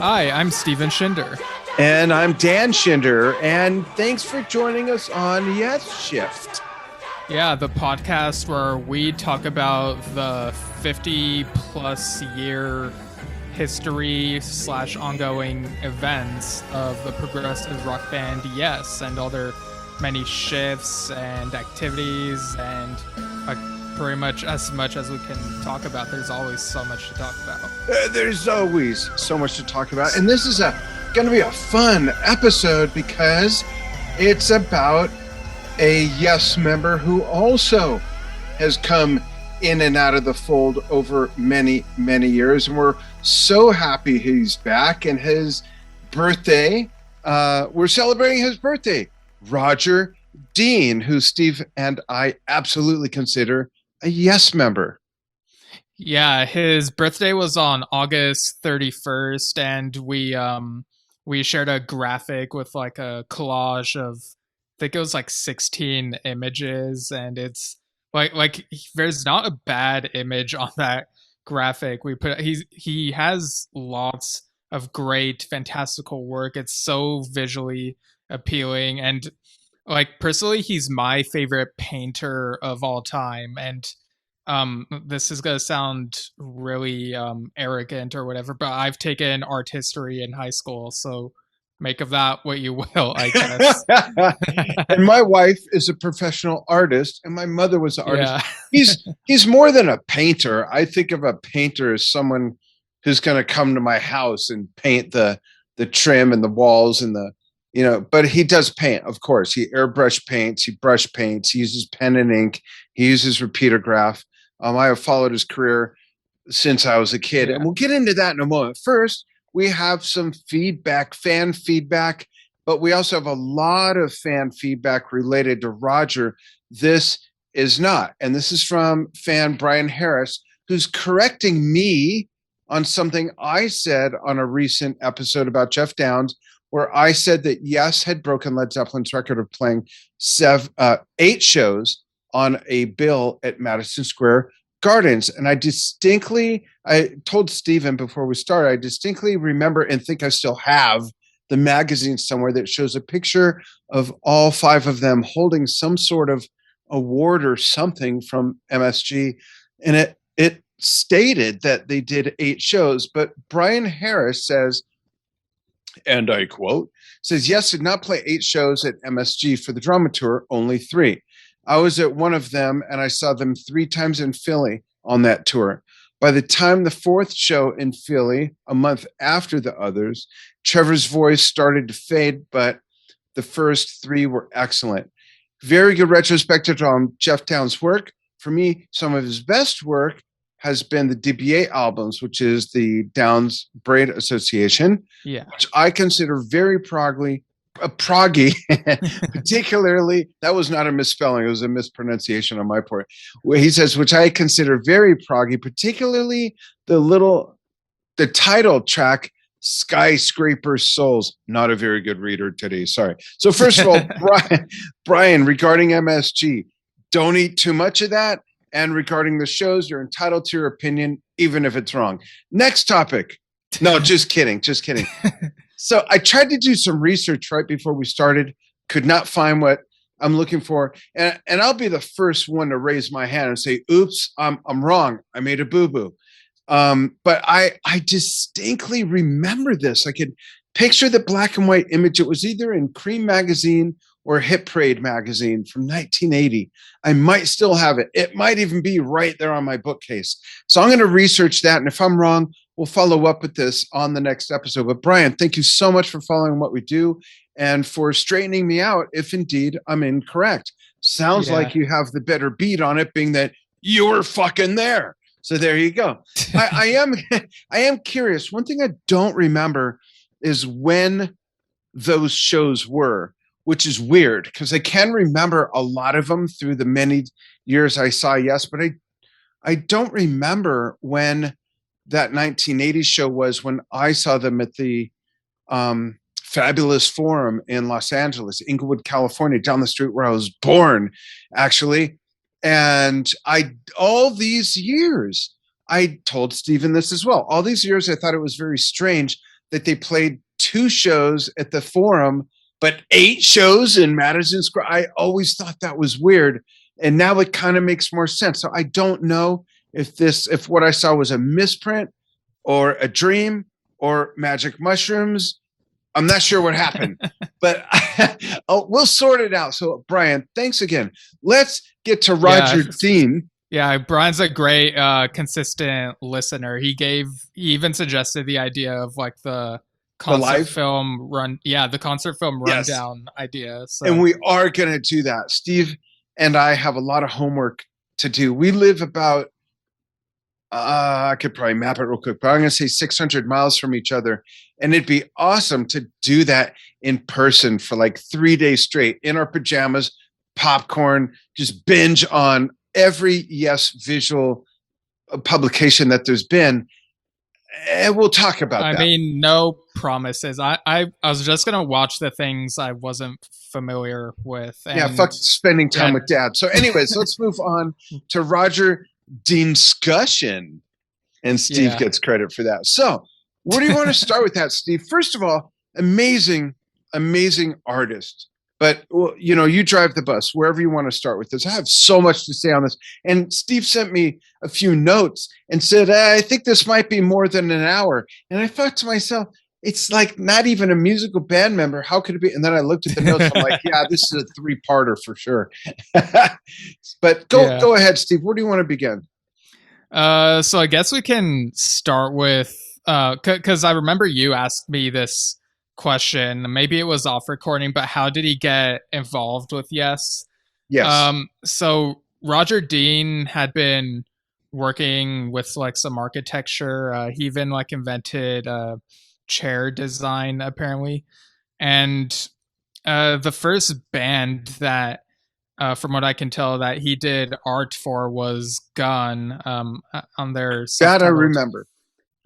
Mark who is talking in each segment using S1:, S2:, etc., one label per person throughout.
S1: Hi, I'm Steven Schinder.
S2: And I'm Dan Schinder, and thanks for joining us on Yesshift.
S1: Yeah, the podcast where we talk about the 50-plus year history / ongoing events of the progressive rock band Yes, and all their many shifts and activities, and pretty much as we can talk about. There's always so much to talk about.
S2: There's always so much to talk about, and this is going to be a fun episode because it's about a Yes member who also has come in and out of the fold over many, many years, and we're so happy he's back. And his birthday, we're celebrating his birthday. Roger Dean, who Steve and I absolutely consider a Yes member.
S1: Yeah, his birthday was on August 31st, and we shared a graphic with like a collage of, I think it was like 16 images, and it's like there's not a bad image on that graphic. We put he has lots of great fantastical work. It's so visually appealing, and like personally he's my favorite painter of all time. And this is gonna sound really arrogant or whatever, but I've taken art history in high school, so make of that what you will, I guess.
S2: And my wife is a professional artist, and my mother was an artist.
S1: Yeah.
S2: He's more than a painter. I think of a painter as someone who's going to come to my house and paint the trim and the walls and but he does paint, of course. He airbrush paints, he brush paints, he uses pen and ink, he uses repeatograph. I have followed his career since I was a kid, and we'll get into that in a moment. First, we have some fan feedback, but we also have a lot of fan feedback related to Roger. This is not, and this is from fan Brian Harris, who's correcting me on something I said on a recent episode about Jeff Downes, where I said that Yes had broken Led Zeppelin's record of playing 8 shows on a bill at Madison Square Gardens. And I told Steven before we started, I distinctly remember and think I still have the magazine somewhere that shows a picture of all 5 of them holding some sort of award or something from MSG. And it stated that they did 8 shows, but Brian Harris says, and I quote, says, Yes did not play 8 shows at MSG for the drama tour, only 3. I was at one of them, and I saw them 3 times in Philly on that tour. By the time the 4th show in Philly, a month after the others, Trevor's voice started to fade, but the first 3 were excellent. Very good retrospective on Jeff Downes' work. For me, some of his best work has been the DBA albums, which is the Downes Braid Association, which I consider very proggy, particularly, that was not a misspelling, it was a mispronunciation on my part. He says, which I consider very proggy, particularly the title track, Skyscraper Souls. Not a very good reader today, sorry. So first of all, Brian, regarding MSG, don't eat too much of that. And regarding the shows, you're entitled to your opinion, even if it's wrong. Next topic. No, just kidding. So I tried to do some research right before we started, could not find what I'm looking for. And I'll be the first one to raise my hand and say, oops, I'm wrong. I made a boo-boo. But I distinctly remember this. I could picture the black and white image. It was either in Cream magazine or Hit Parade magazine from 1980. I might still have it. It might even be right there on my bookcase. So I'm going to research that. And if I'm wrong, we'll follow up with this on the next episode. But Brian, thank you so much for following what we do and for straightening me out if indeed I'm incorrect. sounds
S1: Yeah.
S2: like you have the better beat on it, being that you were fucking there. So there you go. I am I am curious. One thing I don't remember is when those shows were, which is weird because I can remember a lot of them through the many years I saw Yes, but I don't remember when that 1980s show was when I saw them at the Fabulous Forum in Los Angeles, Inglewood, California, down the street where I was born, actually. And all these years, I told Stephen this as well. All these years, I thought it was very strange that they played 2 shows at the Forum, but 8 shows in Madison Square. I always thought that was weird. And now it kind of makes more sense. So I don't know if what I saw was a misprint or a dream or magic mushrooms. I'm not sure what happened, but we'll sort it out. So, Brian, thanks again. Let's get to Roger Dean.
S1: Yeah, Brian's a great, consistent listener. He even suggested the idea of like the concert film run. Yeah, the concert film rundown idea. So.
S2: And we are going to do that. Steve and I have a lot of homework to do. We live about, I could probably map it real quick, but I'm going to say 600 miles from each other. And it'd be awesome to do that in person for like 3 days straight in our pajamas, popcorn, just binge on every Yes visual publication that there's been. And we'll talk about that.
S1: I mean, no promises. I was just going to watch the things I wasn't familiar with.
S2: And fuck spending time with dad. So anyways, let's move on to Roger Dean Scushion. And Steve gets credit for that. So where do you want to start with that, Steve? First of all, amazing artist. But, you drive the bus, wherever you want to start with this. I have so much to say on this. And Steve sent me a few notes and said, I think this might be more than an hour. And I thought to myself, it's like not even a musical band member. How could it be? And then I looked at the notes. I'm like, yeah, this is a 3-parter for sure. But go ahead, Steve. Where do you want to begin?
S1: So I guess we can start with, because I remember you asked me this question. Maybe it was off recording, but how did he get involved with Yes?
S2: Yes.
S1: So Roger Dean had been working with like some architecture. He even like invented chair design apparently. And the first band that from what I can tell that he did art for was Gun on their
S2: that I remember.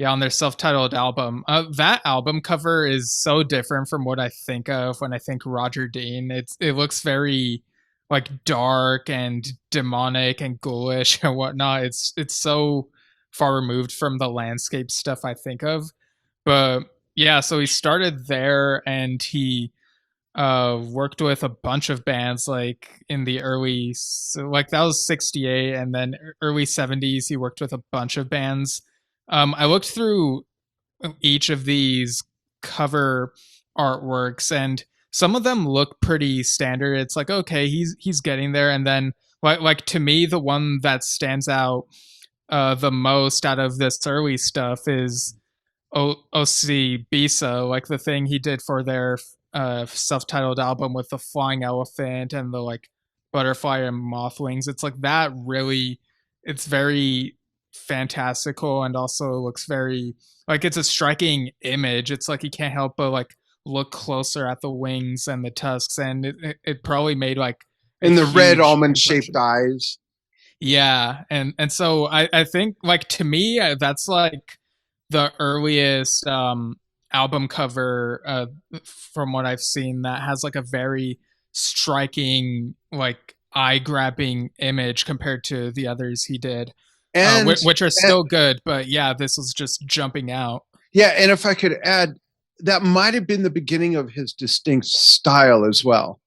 S1: Yeah, on their self-titled album. That album cover is so different from what I think of when I think Roger Dean. It looks very like dark and demonic and ghoulish and whatnot. It's so far removed from the landscape stuff I think of. But yeah, so he started there and he worked with a bunch of bands like in the early, so like that was 68, and then early 70s he worked with a bunch of bands. I looked through each of these cover artworks and some of them look pretty standard. It's like, okay, he's getting there. And then like to me, the one that stands out the most out of this early stuff is O.C. Bisa, like the thing he did for their self-titled album with the flying elephant and the like butterfly and moth wings. It's like that really, it's very fantastical and also looks very like it's a striking image. It's like you can't help but like look closer at the wings and the tusks, and it probably made like
S2: in the red almond shaped eyes.
S1: Yeah, and so I think like to me that's like the earliest album cover from what I've seen that has like a very striking like eye grabbing image compared to the others he did. And which are still good, but yeah, this was just jumping out.
S2: Yeah, and if I could add, that might have been the beginning of his distinct style as well.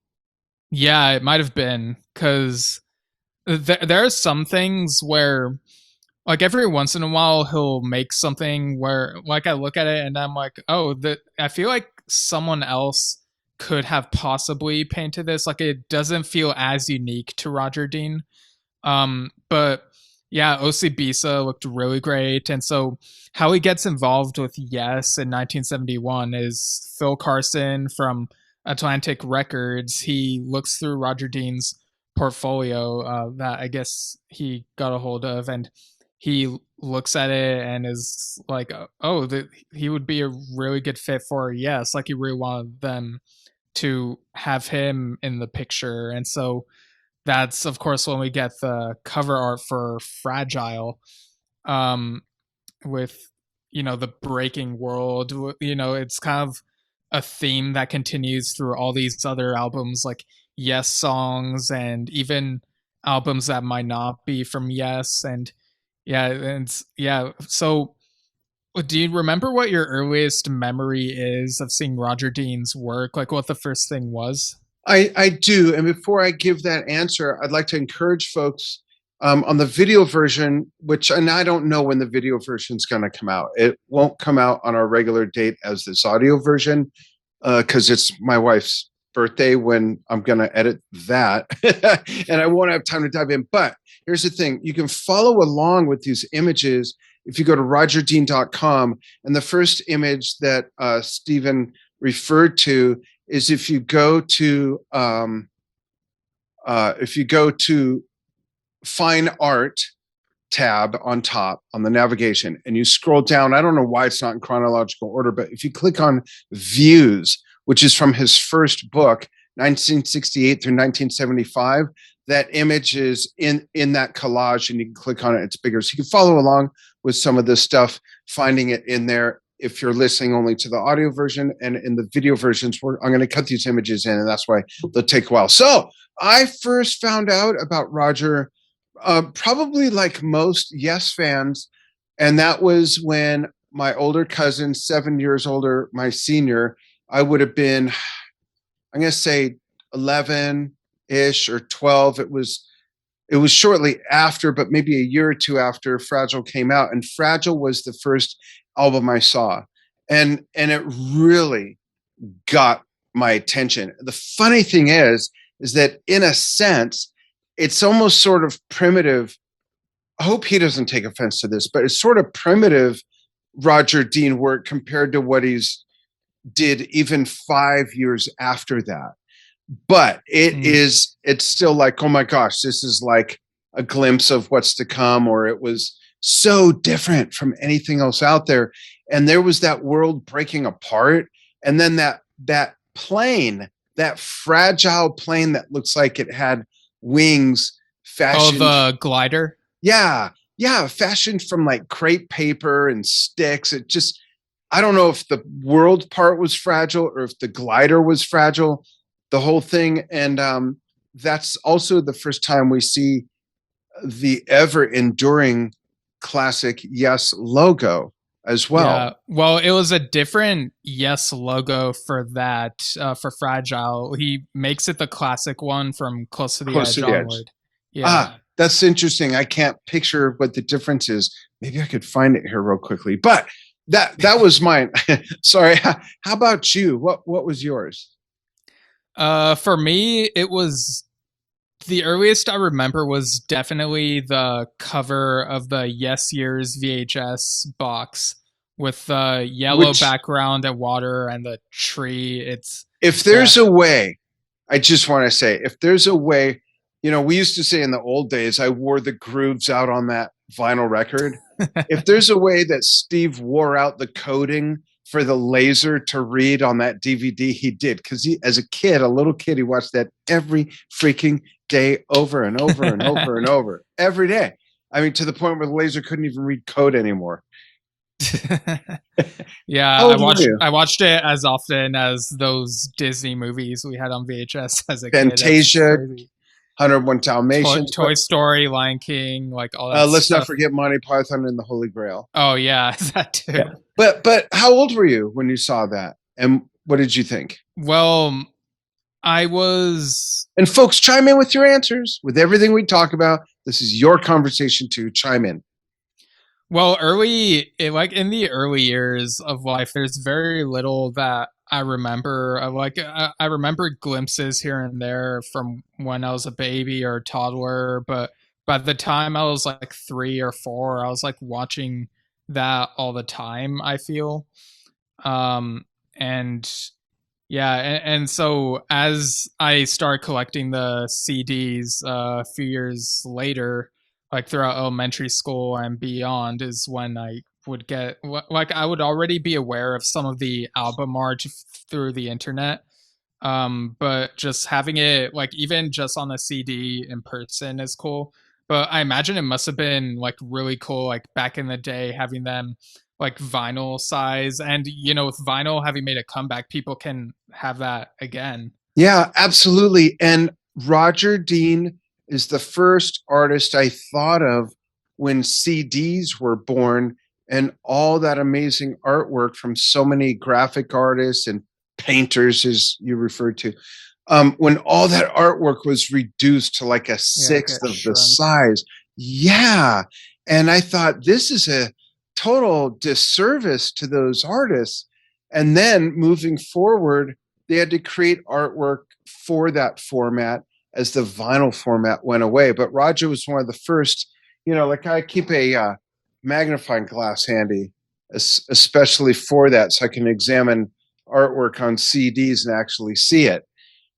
S1: Yeah, it might have been, because there are some things where, like every once in a while, he'll make something where, like, I look at it and I'm like, oh, I feel like someone else could have possibly painted this. Like, it doesn't feel as unique to Roger Dean. But yeah, O.C. Bisa looked really great. And so how he gets involved with Yes in 1971 is Phil Carson from Atlantic Records. He looks through Roger Dean's portfolio that I guess he got a hold of, and he looks at it and is like, "Oh, he would be a really good fit for Yes." Like he really wanted them to have him in the picture, and so that's of course when we get the cover art for Fragile, um, with the breaking world. It's kind of a theme that continues through all these other albums, like Yes songs, and even albums that might not be from Yes. And yeah. So, do you remember what your earliest memory is of seeing Roger Dean's work? Like, what the first thing was?
S2: I do. And before I give that answer, I'd like to encourage folks on the video version, and I don't know when the video version is going to come out. It won't come out on our regular date as this audio version because it's my wife's birthday when I'm going to edit that. And I won't have time to dive in. But here's the thing. You can follow along with these images if you go to rogerdean.com. And the first image that Stephen referred to is if you go to fine art tab on top on the navigation and you scroll down. I don't know why it's not in chronological order, but if you click on views, which is from his first book 1968 through 1975, that image is in that collage and you can click on it. It's bigger, so you can follow along with some of this stuff, finding it in there if you're listening only to the audio version. And in the video versions, I'm going to cut these images in, and that's why they'll take a while. So I first found out about Roger probably like most Yes fans, and that was when my older cousin, 7 years older, my senior, I would have been, I'm going to say 11-ish or 12. It was shortly after, but maybe a year or two after Fragile came out. And Fragile was the first album I saw. And it really got my attention. The funny thing is that in a sense, it's almost sort of primitive. I hope he doesn't take offense to this, but it's sort of primitive Roger Dean work compared to what he's did even 5 years after that. But it's still like, oh my gosh, this is like a glimpse of what's to come, or it was so different from anything else out there. And there was that world breaking apart. And then that plane, that fragile plane that looks like it had wings fashioned.
S1: Oh, the glider?
S2: Yeah. Yeah. Fashioned from like crepe paper and sticks. It just, I don't know if the world part was fragile or if the glider was fragile, the whole thing. And that's also the first time we see the ever enduring classic Yes logo as well.
S1: Yeah. Well, it was a different Yes logo for that, for Fragile. He makes it the classic one from Close to the Edge onward.
S2: Yeah. That's interesting. I can't picture what the difference is. Maybe I could find it here real quickly. But that was mine. Sorry. How about you? What was yours?
S1: For me, it was the earliest I remember was definitely the cover of the Yes Years VHS box with the yellow background and water and the tree.
S2: If there's a way, I just want to say, if there's a way, we used to say in the old days, I wore the grooves out on that vinyl record. If there's a way that Steve wore out the coding for the laser to read on that DVD, he did. Because as a little kid, he watched that every freaking day over and over and over and over every day. I mean, to the point where the laser couldn't even read code anymore.
S1: Yeah, I watched it as often as those Disney movies we had on VHS as a
S2: kid. Fantasia, 101 Dalmatians,
S1: Toy Story, Lion King, like all that.
S2: Let's not forget Monty Python and the Holy Grail.
S1: Oh yeah, that too. Yeah.
S2: But how old were you when you saw that, and what did you think?
S1: Well, I was.
S2: And folks, chime in with your answers. With everything we talk about, this is your conversation too. Chime in.
S1: Well, in the early years of life, there's very little that I remember. I remember glimpses here and there from when I was a baby or a toddler, but by the time I was like 3 or 4, I was like watching that all the time, I feel. And Yeah, and so as I started collecting the CDs a few years later, like throughout elementary school and beyond, is when I would get like I would already be aware of some of the album art through the internet. But just having it like even just on a CD in person is cool. But I imagine it must have been like really cool like back in the day having them like vinyl size, and with vinyl having made a comeback, people can have that again.
S2: Yeah, absolutely. And Roger Dean is the first artist I thought of when CDs were born, and all that amazing artwork from so many graphic artists and painters, as you referred to. When all that artwork was reduced to like a
S1: Yeah,
S2: sixth
S1: get
S2: of the
S1: shrunk.
S2: size. Yeah. And I thought this is a total disservice to those artists. And then moving forward, they had to create artwork for that format as the vinyl format went away. But Roger was one of the first, like I keep a magnifying glass handy, especially for that, so I can examine artwork on CDs and actually see it.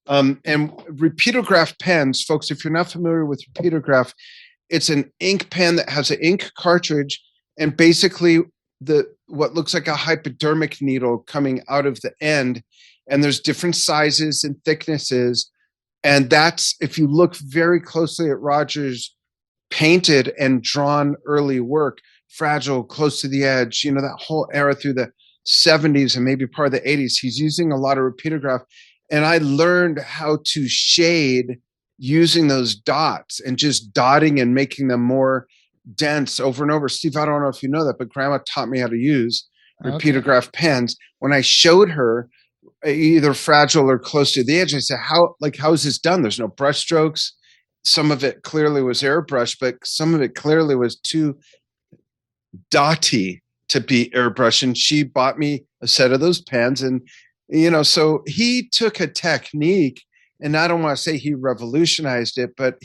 S2: And repeatograph pens, folks, if you're not familiar with repeatograph, it's an ink pen that has an ink cartridge and basically the what looks like a hypodermic needle coming out of the end. And there's different sizes and thicknesses. And that's, if you look very closely at Roger's painted and drawn early work, Fragile, Close to the Edge, that whole era through the 70s and maybe part of the 80s, he's using a lot of repeatograph. And I learned how to shade using those dots and just dotting and making them more dense over and over. Steve, I don't know if you know that, but Grandma taught me how to use
S1: Okay.
S2: repeatograph pens. When I showed her either Fragile or Close to the Edge, I said, how is this done? There's no brush strokes. Some of it clearly was airbrush, but some of it clearly was too dotty to be airbrush. And she bought me a set of those pens. And, so he took a technique, and I don't want to say he revolutionized it, but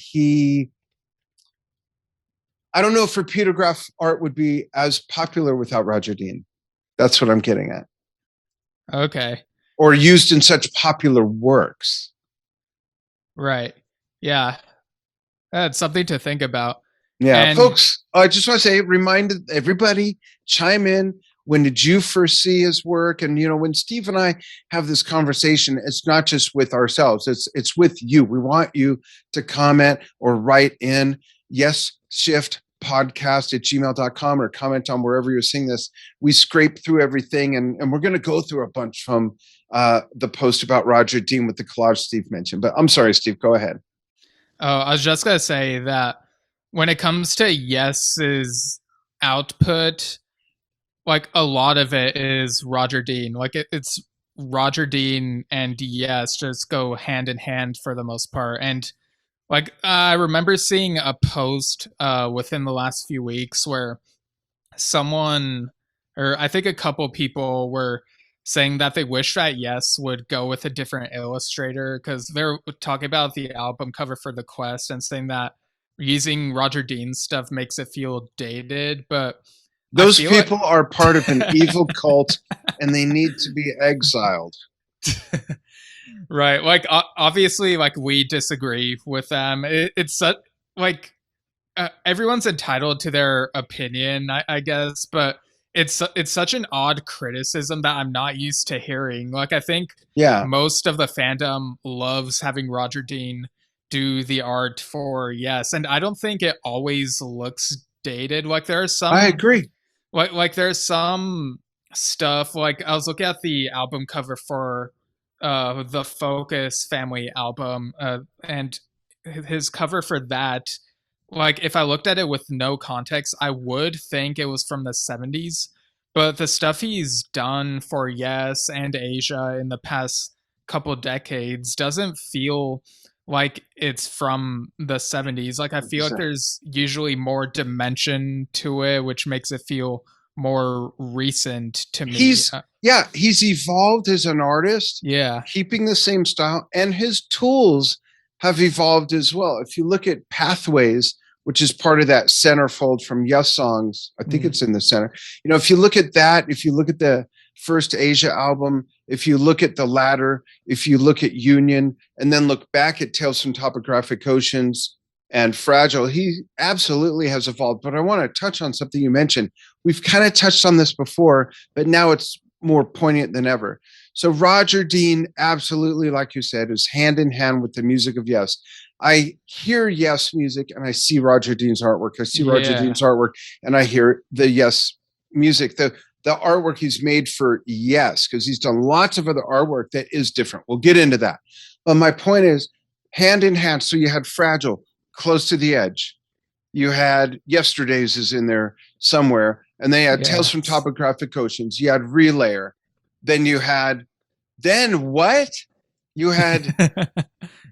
S2: I don't know if repeatograph art would be as popular without Roger Dean. That's what I'm getting at.
S1: Okay.
S2: Or used in such popular works.
S1: Right. Yeah. That's something to think about.
S2: Yeah,
S1: And
S2: folks, I just want to say, remind everybody, chime in. When did you first see his work? And when Steve and I have this conversation, it's not just with ourselves; it's with you. We want you to comment or write in Yesshift podcast@gmail.com or comment on wherever you're seeing this. We scrape through everything, and we're going to go through a bunch from the post about Roger Dean with the collage Steve mentioned. But I'm sorry, Steve, go ahead.
S1: I was just gonna say that when it comes to Yes's output, like a lot of it is Roger Dean. Like it's Roger Dean and Yes just go hand in hand for the most part. And like I remember seeing a post within the last few weeks where someone, or I think a couple people, were saying that they wish that Yes would go with a different illustrator because they're talking about the album cover for the Quest and saying that using Roger Dean's stuff makes it feel dated. But I
S2: Those
S1: feel like
S2: people are part of an evil cult and they need to be exiled.
S1: right, like obviously like we disagree with them. It's such like everyone's entitled to their opinion, I guess, but it's such an odd criticism that I'm not used to hearing. Like I think
S2: Yeah,
S1: most of the fandom loves having Roger Dean do the art for Yes, and I don't think it always looks dated. Like there are
S2: I
S1: some
S2: agree.
S1: like there's some stuff, like I was looking at the album cover for the Focus family album, and his cover for that, like if I looked at it with no context, I would think it was from the 70s. But the stuff he's done for Yes and Asia in the past couple decades doesn't feel like it's from the 70s. Like I feel like there's usually more dimension to it, which makes it feel more recent to me.
S2: He's evolved as an artist,
S1: Yeah.
S2: keeping the same style, and his tools have evolved as well. If you look at Pathways, which is part of that centerfold from Yes Songs, I think
S1: Mm.
S2: it's in the center. If you look at that, if you look at the first Asia album, If you look at the latter, if you look at Union, and then look back at Tales from Topographic Oceans and Fragile, he absolutely has evolved. But I want to touch on something you mentioned. We've kind of touched on this before, but now it's more poignant than ever. So Roger Dean, absolutely, like you said, is hand in hand with the music of Yes. I hear Yes music and I see Roger Dean's artwork. I see Roger
S1: Yeah.
S2: Dean's artwork and I hear the Yes music. The artwork he's made for Yes, because he's done lots of other artwork that is different. We'll get into that. But my point is hand in hand. So you had Fragile, Close to the Edge. You had Yesterday's is in there somewhere. And they had Tales from Topographic Oceans. You had Relayer. Then you had, then what? You had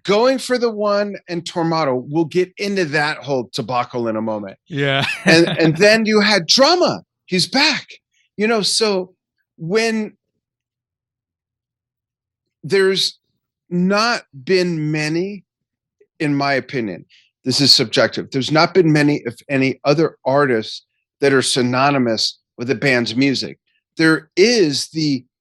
S2: Going for the One and Tormato. We'll get into that whole debacle in a moment.
S1: Yeah.
S2: and then you had Drama. He's back. You know, so when there's not been many, in my opinion, this is subjective, there's not been many, if any, other artists that are synonymous with a band's music. There is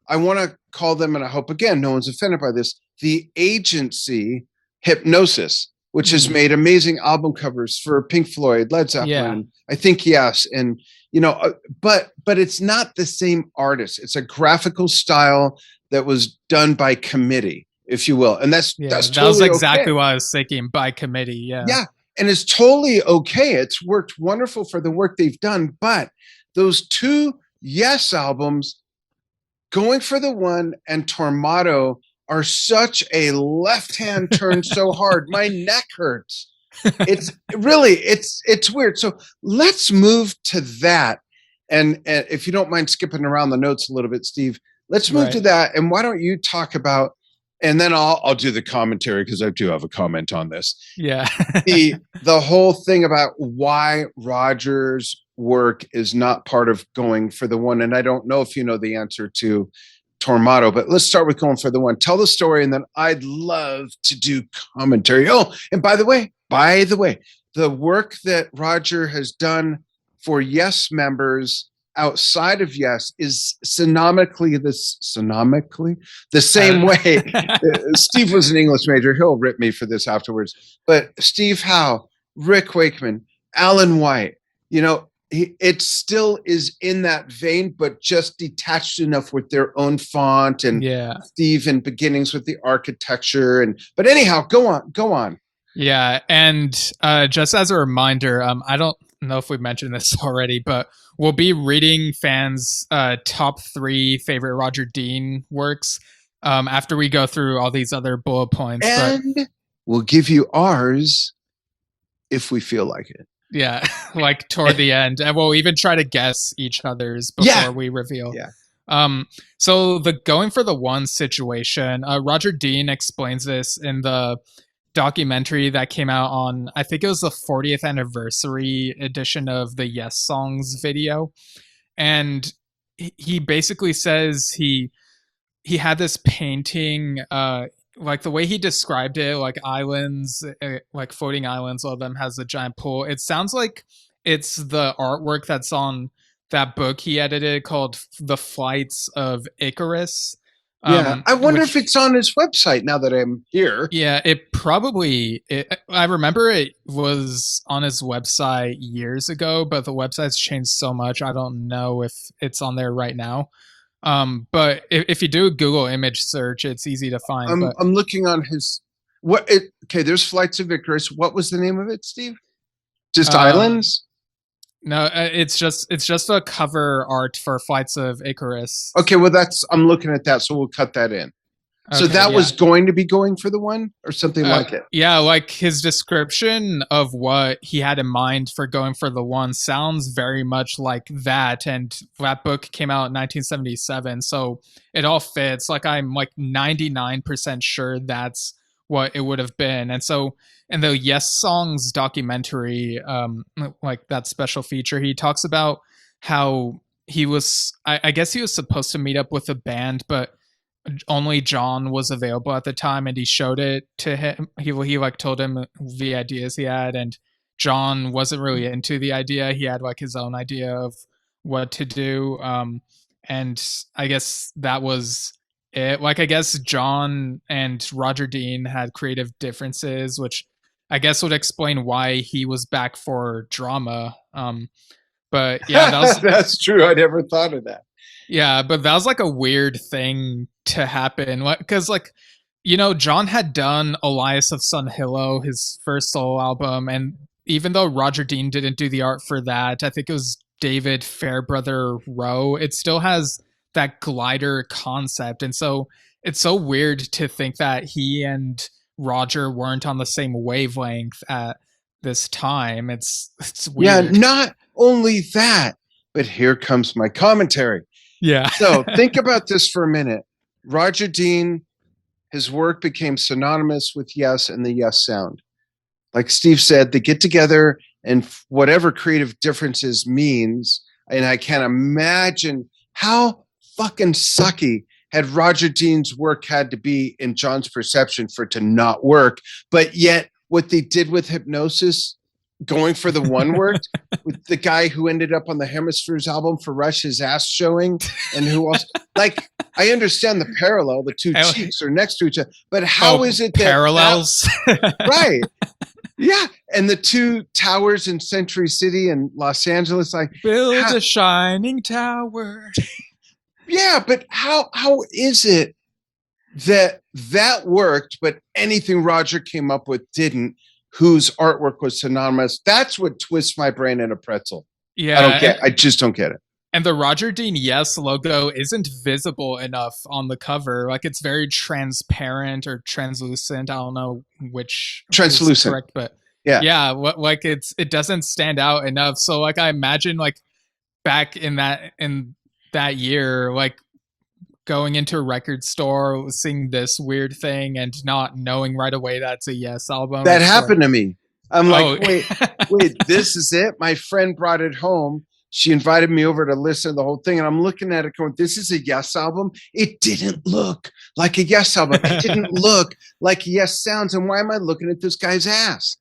S2: I want to call them, and I hope, again, no one's offended by this, the agency Hypnosis, which has made amazing album covers for Pink Floyd, Led Zeppelin, I think Yes, and you know, but it's not the same artist. It's a graphical style that was done by committee, if you will, and that's totally
S1: that was exactly what I was thinking, by committee.
S2: Yeah, and it's totally okay. It's worked wonderful for the work they've done, but those two Yes albums, Going for the One and Tormato, are such a left-hand turn so hard. My neck hurts. It's really, it's weird. So let's move to that. And if you don't mind skipping around the notes a little bit, Steve, let's move to that. And why don't you talk about, and then I'll do the commentary because I do have a comment on this.
S1: Yeah.
S2: the whole thing about why Roger's work is not part of Going for the One. And I don't know if you know the answer to Tormato, but let's start with Going for the One. Tell the story, and then I'd love to do commentary. Oh, and by the way, the work that Roger has done for Yes members outside of Yes is sonomically the same way. Steve was an English major. He'll rip me for this afterwards. But Steve Howe, Rick Wakeman, Alan White, you know, it still is in that vein, but just detached enough with their own font, and Steve in beginnings with the architecture. But anyhow, go on.
S1: Yeah, and just as a reminder, I don't know if we mentioned this already, but we'll be reading fans' top 3 favorite Roger Dean works after we go through all these other bullet points.
S2: And we'll give you ours if we feel like it.
S1: Yeah, like toward the end. And we'll even try to guess each other's before we reveal.
S2: Yeah.
S1: So the Going for the One situation, Roger Dean explains this in the documentary that came out on, I think it was the 40th anniversary edition of the Yes Songs video. And he basically says he had this painting, like the way he described it, like islands, like floating islands, all of them has a giant pool. It sounds like it's the artwork that's on that book he edited called The Flights of Icarus.
S2: Yeah, I wonder if it's on his website now that I'm here.
S1: Yeah, it probably, I remember it was on his website years ago, but the website's changed so much, I don't know if it's on there right now. But if you do a Google image search, it's easy to find.
S2: I'm looking on his, okay, there's Flights of Icarus. What was the name of it, Steve? Just Islands?
S1: No, it's just a cover art for Flights of Icarus.
S2: Okay, well I'm looking at that, so we'll cut that in. So that was going to be Going for the One or something like it?
S1: Yeah, like his description of what he had in mind for Going for the One sounds very much like that. And that book came out in 1977. So it all fits. Like I'm like 99% sure that's what it would have been. And so in the Yes Songs documentary, like that special feature, he talks about how he was, I guess he was supposed to meet up with a band, but only John was available at the time, and he showed it to him. He like told him the ideas he had, and John wasn't really into the idea. He had like his own idea of what to do. And I guess that was it. Like, I guess John and Roger Dean had creative differences, which I guess would explain why he was back for drama. But yeah, that was
S2: That's true. I never thought of that.
S1: yeah, but that was like a weird thing to happen. Because like, John had done Elias of Sun Hillow, his first solo album, and even though Roger Dean didn't do the art for that, I think it was David Fairbrother Rowe. It still has that glider concept, and so it's so weird to think that he and Roger weren't on the same wavelength at this time. It's
S2: Yeah,
S1: weird.
S2: not only that, but here comes my commentary.
S1: Yeah.
S2: So think about this for a minute. Roger Dean, his work became synonymous with Yes and the Yes sound. Like Steve said, they get together and whatever creative differences means. And I can't imagine how fucking sucky had Roger Dean's work had to be in John's perception for it to not work. But yet, what they did with Hypnosis, going for the one worked with the guy who ended up on the Hemispheres album for Rush, his ass showing, and who else? Like, I understand the parallel, the two cheeks are next to each other, but how is it that
S1: parallels?
S2: Right. Yeah. And the two towers in Century City and Los Angeles, like
S1: build a shining tower.
S2: Yeah, but how is it that worked, but anything Roger came up with didn't, whose artwork was synonymous? That's what twists my brain in a pretzel.
S1: Yeah.
S2: I just don't get it.
S1: And the Roger Dean Yes logo isn't visible enough on the cover. Like, it's very transparent or translucent. I don't know which
S2: translucent,
S1: is correct, but yeah, like it doesn't stand out enough. So like, I imagine like back in that year, like going into a record store, seeing this weird thing and not knowing right away that's a Yes album.
S2: That happened to me. I'm like,
S1: oh.
S2: wait, this is it? My friend brought it home. She invited me over to listen to the whole thing, and I'm looking at it going, this is a Yes album? It didn't look like a Yes album. It didn't look like Yes sounds, and why am I looking at this guy's ass?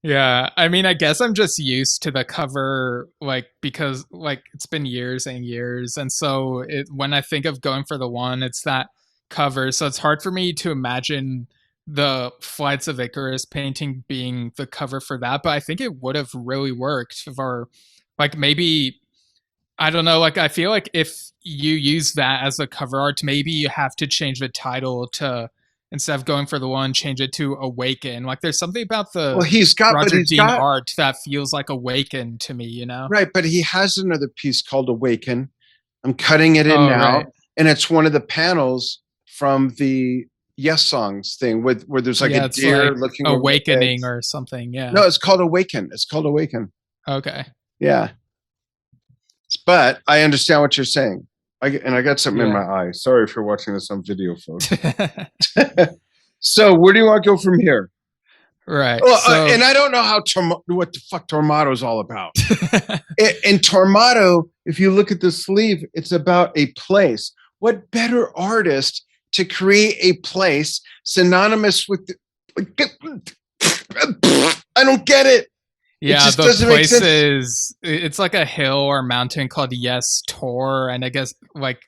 S1: Yeah, I mean, I guess I'm just used to the cover, like, because like it's been years and years, and so when I think of going for the one, it's that cover. So it's hard for me to imagine the Flights of Icarus painting being the cover for that, but I think it would have really worked for, like, maybe, I don't know, like, I feel like if you use that as a cover art, maybe you have to change the title to, instead of going for the one, change it to Awaken. Like, there's something about the Roger Dean art that feels like Awaken to me, you know?
S2: Right, but he has another piece called Awaken. I'm cutting it in now, right. And it's one of the panels from the Yes songs thing where there's like a deer like looking
S1: awakening or something. Yeah.
S2: No, it's called Awaken. It's called Awaken.
S1: Okay.
S2: Yeah. But I understand what you're saying. I got something in my eye. Sorry for watching this on video, folks. So where do you want to go from here?
S1: Right.
S2: Well, and I don't know what the fuck Tormado's all about. In Tormado, if you look at the sleeve, it's about a place. What better artist to create a place synonymous with I don't get it.
S1: Yeah, the place is, it's like a hill or mountain called Yes Tor, and I guess like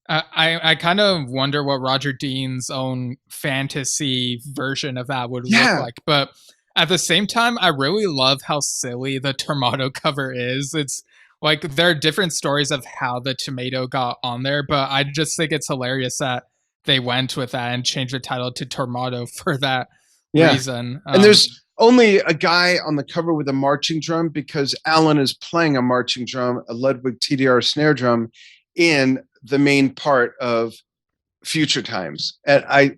S1: I kind of wonder what Roger Dean's own fantasy version of that would look like. But at the same time, I really love how silly the Tormado cover is. It's like there are different stories of how the tomato got on there, but I just think it's hilarious that they went with that and changed the title to Tormado for that reason.
S2: And there's only a guy on the cover with a marching drum because Alan is playing a marching drum, a Ludwig TDR snare drum, in the main part of Future Times. And I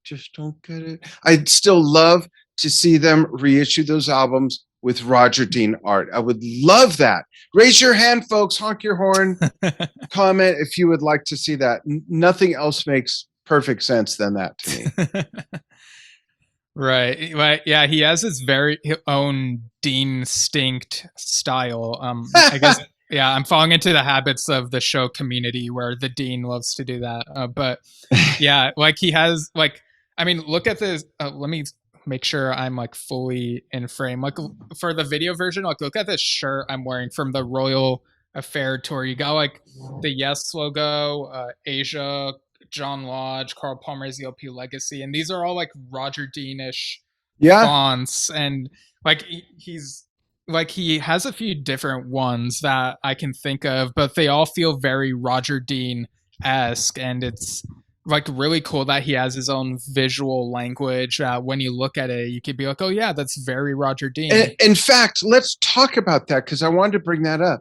S2: just don't get it. I'd still love to see them reissue those albums with Roger Dean art. I would love that. Raise your hand, folks. Honk your horn. Comment if you would like to see that. Nothing else makes perfect sense than that to me.
S1: Right. Yeah, he has his very own Dean distinct style. I guess, yeah, I'm falling into the habits of the show Community where the Dean loves to do that. But yeah, like he has, like, I mean, look at this. Let me make sure I'm like fully in frame. Like for the video version, like look at this shirt I'm wearing from the Royal Affair tour. You got like the Yes logo, Asia, John Lodge, Carl Palmer's ELP Legacy, and these are all like Roger Deanish
S2: Yeah.
S1: fonts, and like he's like he has a few different ones that I can think of, but they all feel very Roger Dean esque, and it's like really cool that he has his own visual language. When you look at it, you could be like, "Oh yeah, that's very Roger Dean."
S2: In fact, let's talk about that because I wanted to bring that up.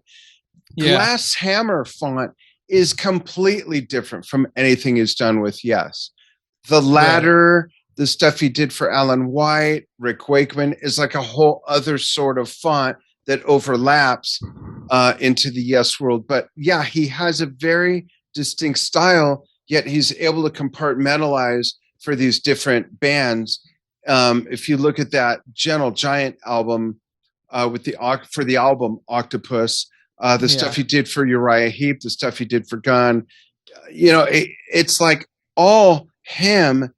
S1: Yeah,
S2: Glass Hammer font is completely different from anything he's done with Yes. The
S1: right.
S2: Ladder, the stuff he did for Alan White, Rick Wakeman is like a whole other sort of font that overlaps into the Yes world. But yeah, he has a very distinct style, yet he's able to compartmentalize for these different bands. If you look at that Gentle Giant album with the for the album Octopus, the stuff
S1: Yeah.
S2: he did for Uriah Heep, the stuff he did for Gun, it's like all him,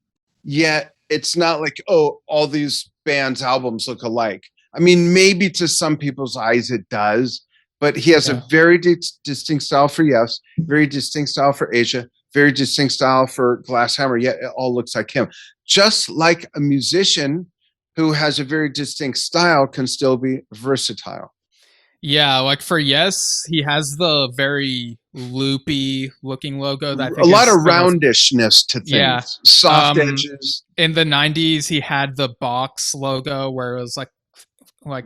S2: yet it's not like, oh, all these bands' albums look alike. I mean, maybe to some people's eyes it does, but he has a
S1: Yeah.
S2: very distinct style for Yes, very distinct style for Asia, very distinct style for Glass Hammer, yet it all looks like him. Just like a musician who has a very distinct style can still be versatile.
S1: Yeah, like for Yes, he has the very loopy looking logo that I
S2: A
S1: think
S2: lot of
S1: is the most.
S2: roundishness to
S1: Yeah.
S2: things, soft
S1: Um
S2: edges.
S1: in the 90s he had the box logo where it was like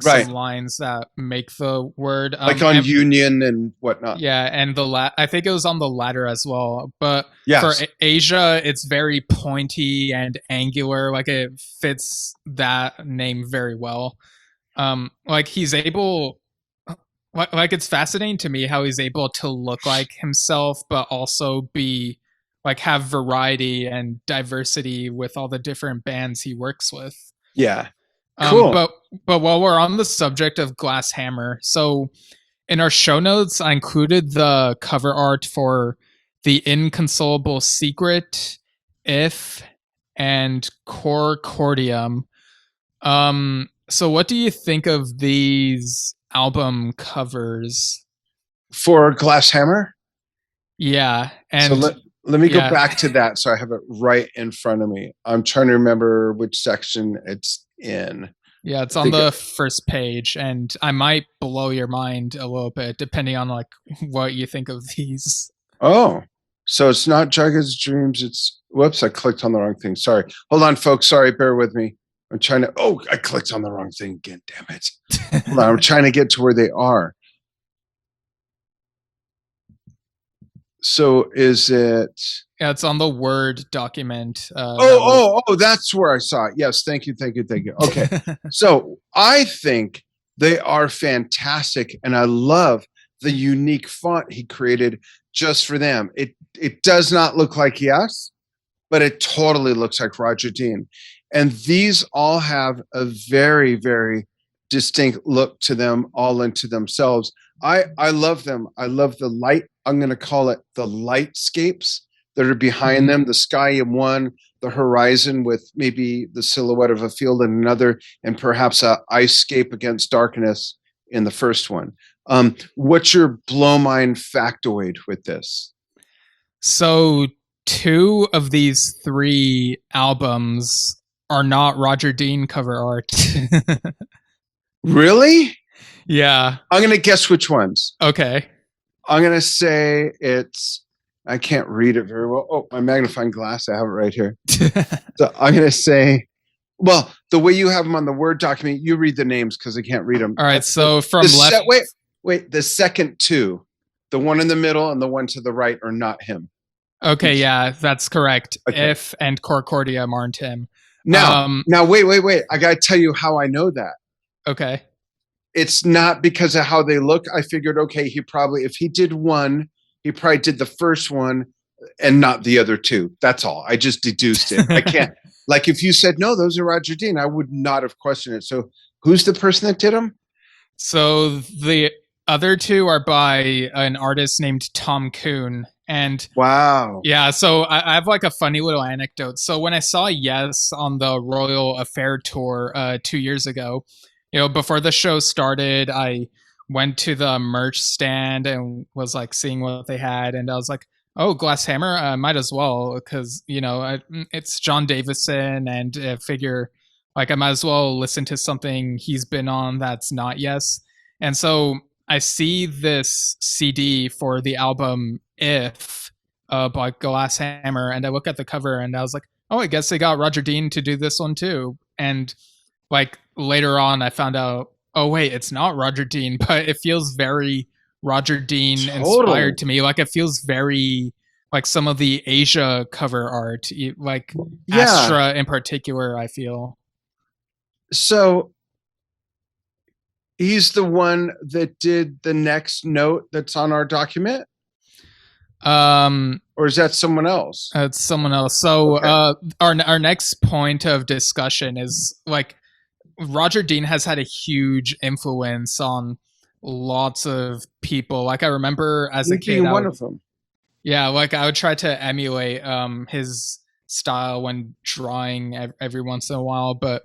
S1: some
S2: Right.
S1: lines that make the word
S2: Like on
S1: and
S2: Union and whatnot.
S1: yeah, and I think it was on the ladder as well. But for
S2: Yes.
S1: Asia, it's very pointy and angular. Like it fits that name very well. Like he's able, like it's fascinating to me how he's able to look like himself, but also be like have variety and diversity with all the different bands he works with.
S2: Yeah.
S1: Um,
S2: Cool.
S1: but but while we're on the subject of Glass Hammer, so in our show notes, I included the cover art for The Inconsolable Secret, If, and Core Cordium. So what do you think of these album covers?
S2: For Glass Hammer.
S1: Yeah,
S2: So
S1: and
S2: let me go
S1: yeah,
S2: back to that so I have it right in front of me. I'm trying to remember which section it's in.
S1: yeah, it's
S2: I
S1: on
S2: think
S1: the first page, and I might blow your mind a little bit depending on like what you think of these.
S2: oh, so it's not Jughead's Dreams. It's whoops, I clicked on the wrong thing. Sorry. Hold on, folks. Sorry, bear with me. I'm trying to I clicked on the wrong thing again. Damn it. Hold on, I'm trying to get to where they are. So is it
S1: Yeah, it's on the Word document.
S2: that's where I saw it. Yes, thank you, thank you, thank you. Okay. So I think they are fantastic, and I love the unique font he created just for them. It does not look like Yes, but it totally looks like Roger Dean. And these all have a very, very distinct look to them, all into themselves. I love them. I love the light. I'm going to call it the lightscapes that are behind
S1: Mhm.
S2: them. The sky in one, the horizon with maybe the silhouette of a field in another, and perhaps a ice scape against darkness in the first one. What's your blow mind factoid with this?
S1: So two of these three albums are not Roger Dean cover art.
S2: Really?
S1: Yeah.
S2: I'm going to guess which ones.
S1: Okay.
S2: I'm going to say it's, I can't read it very well. Oh, my magnifying glass, I have it right here. So I'm going to say, well, the way you have them on the Word document, you read the names because I can't read them.
S1: All right. So from left.
S2: Wait, the second two, the one in the middle and the one to the right are not him.
S1: Okay. Yeah, that's correct.
S2: Okay.
S1: If and Corcordium aren't him.
S2: Now, wait. I got to tell you how I know that.
S1: Okay.
S2: It's not because of how they look. I figured, okay, if he did one, he probably did the first one and not the other two. That's all. I just deduced it. I can't. Like if you said, no, those are Roger Dean, I would not have questioned it. So who's the person that did them?
S1: So the other two are by an artist named Tom Kuhn. And
S2: wow.
S1: Yeah, so I have like a funny little anecdote. So when I saw Yes on the Royal Affair tour 2 years ago, before the show started, I went to the merch stand and was like seeing what they had, and I was like, oh, Glass Hammer, might as well, because it's John Davison, and I figure like I might as well listen to something he's been on that's not Yes. And so I see this CD for the album If by Glass Hammer, and I look at the cover and I was like, oh, I guess they got Roger Dean to do this one too. And like later on, I found out, oh wait, it's not Roger Dean, but it feels very Roger Dean
S2: Totally.
S1: inspired to me. Like it feels very like some of the Asia cover art, like
S2: Yeah.
S1: Astra in particular. I feel.
S2: So he's the one that did the next note that's on our document,
S1: Um,
S2: or is that someone else?
S1: it's someone else. So
S2: Okay.
S1: our next point of discussion is like Roger Dean has had a huge influence on lots of people. Like I remember as a
S2: Me
S1: kid,
S2: being one of them.
S1: yeah, like I would try to emulate his style when drawing every once in a while. But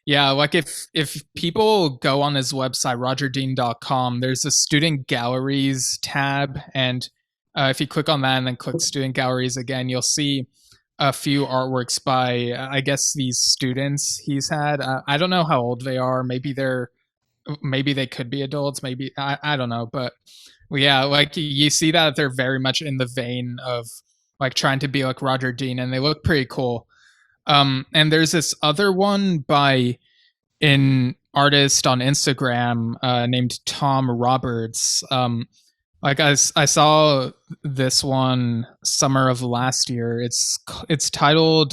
S1: yeah, like if people go on his website rogerdean.com, there's a student galleries tab, and if you click on that and then click student galleries again, you'll see a few artworks by I guess these students he's had. I don't know how old they are. Maybe they could be adults. Maybe I don't know, but well, yeah, like you see that they're very much in the vein of like trying to be like Roger Dean, and they look pretty cool. And there's this other one by an artist on Instagram named Tom Roberts. Like I saw this one summer of last year. It's titled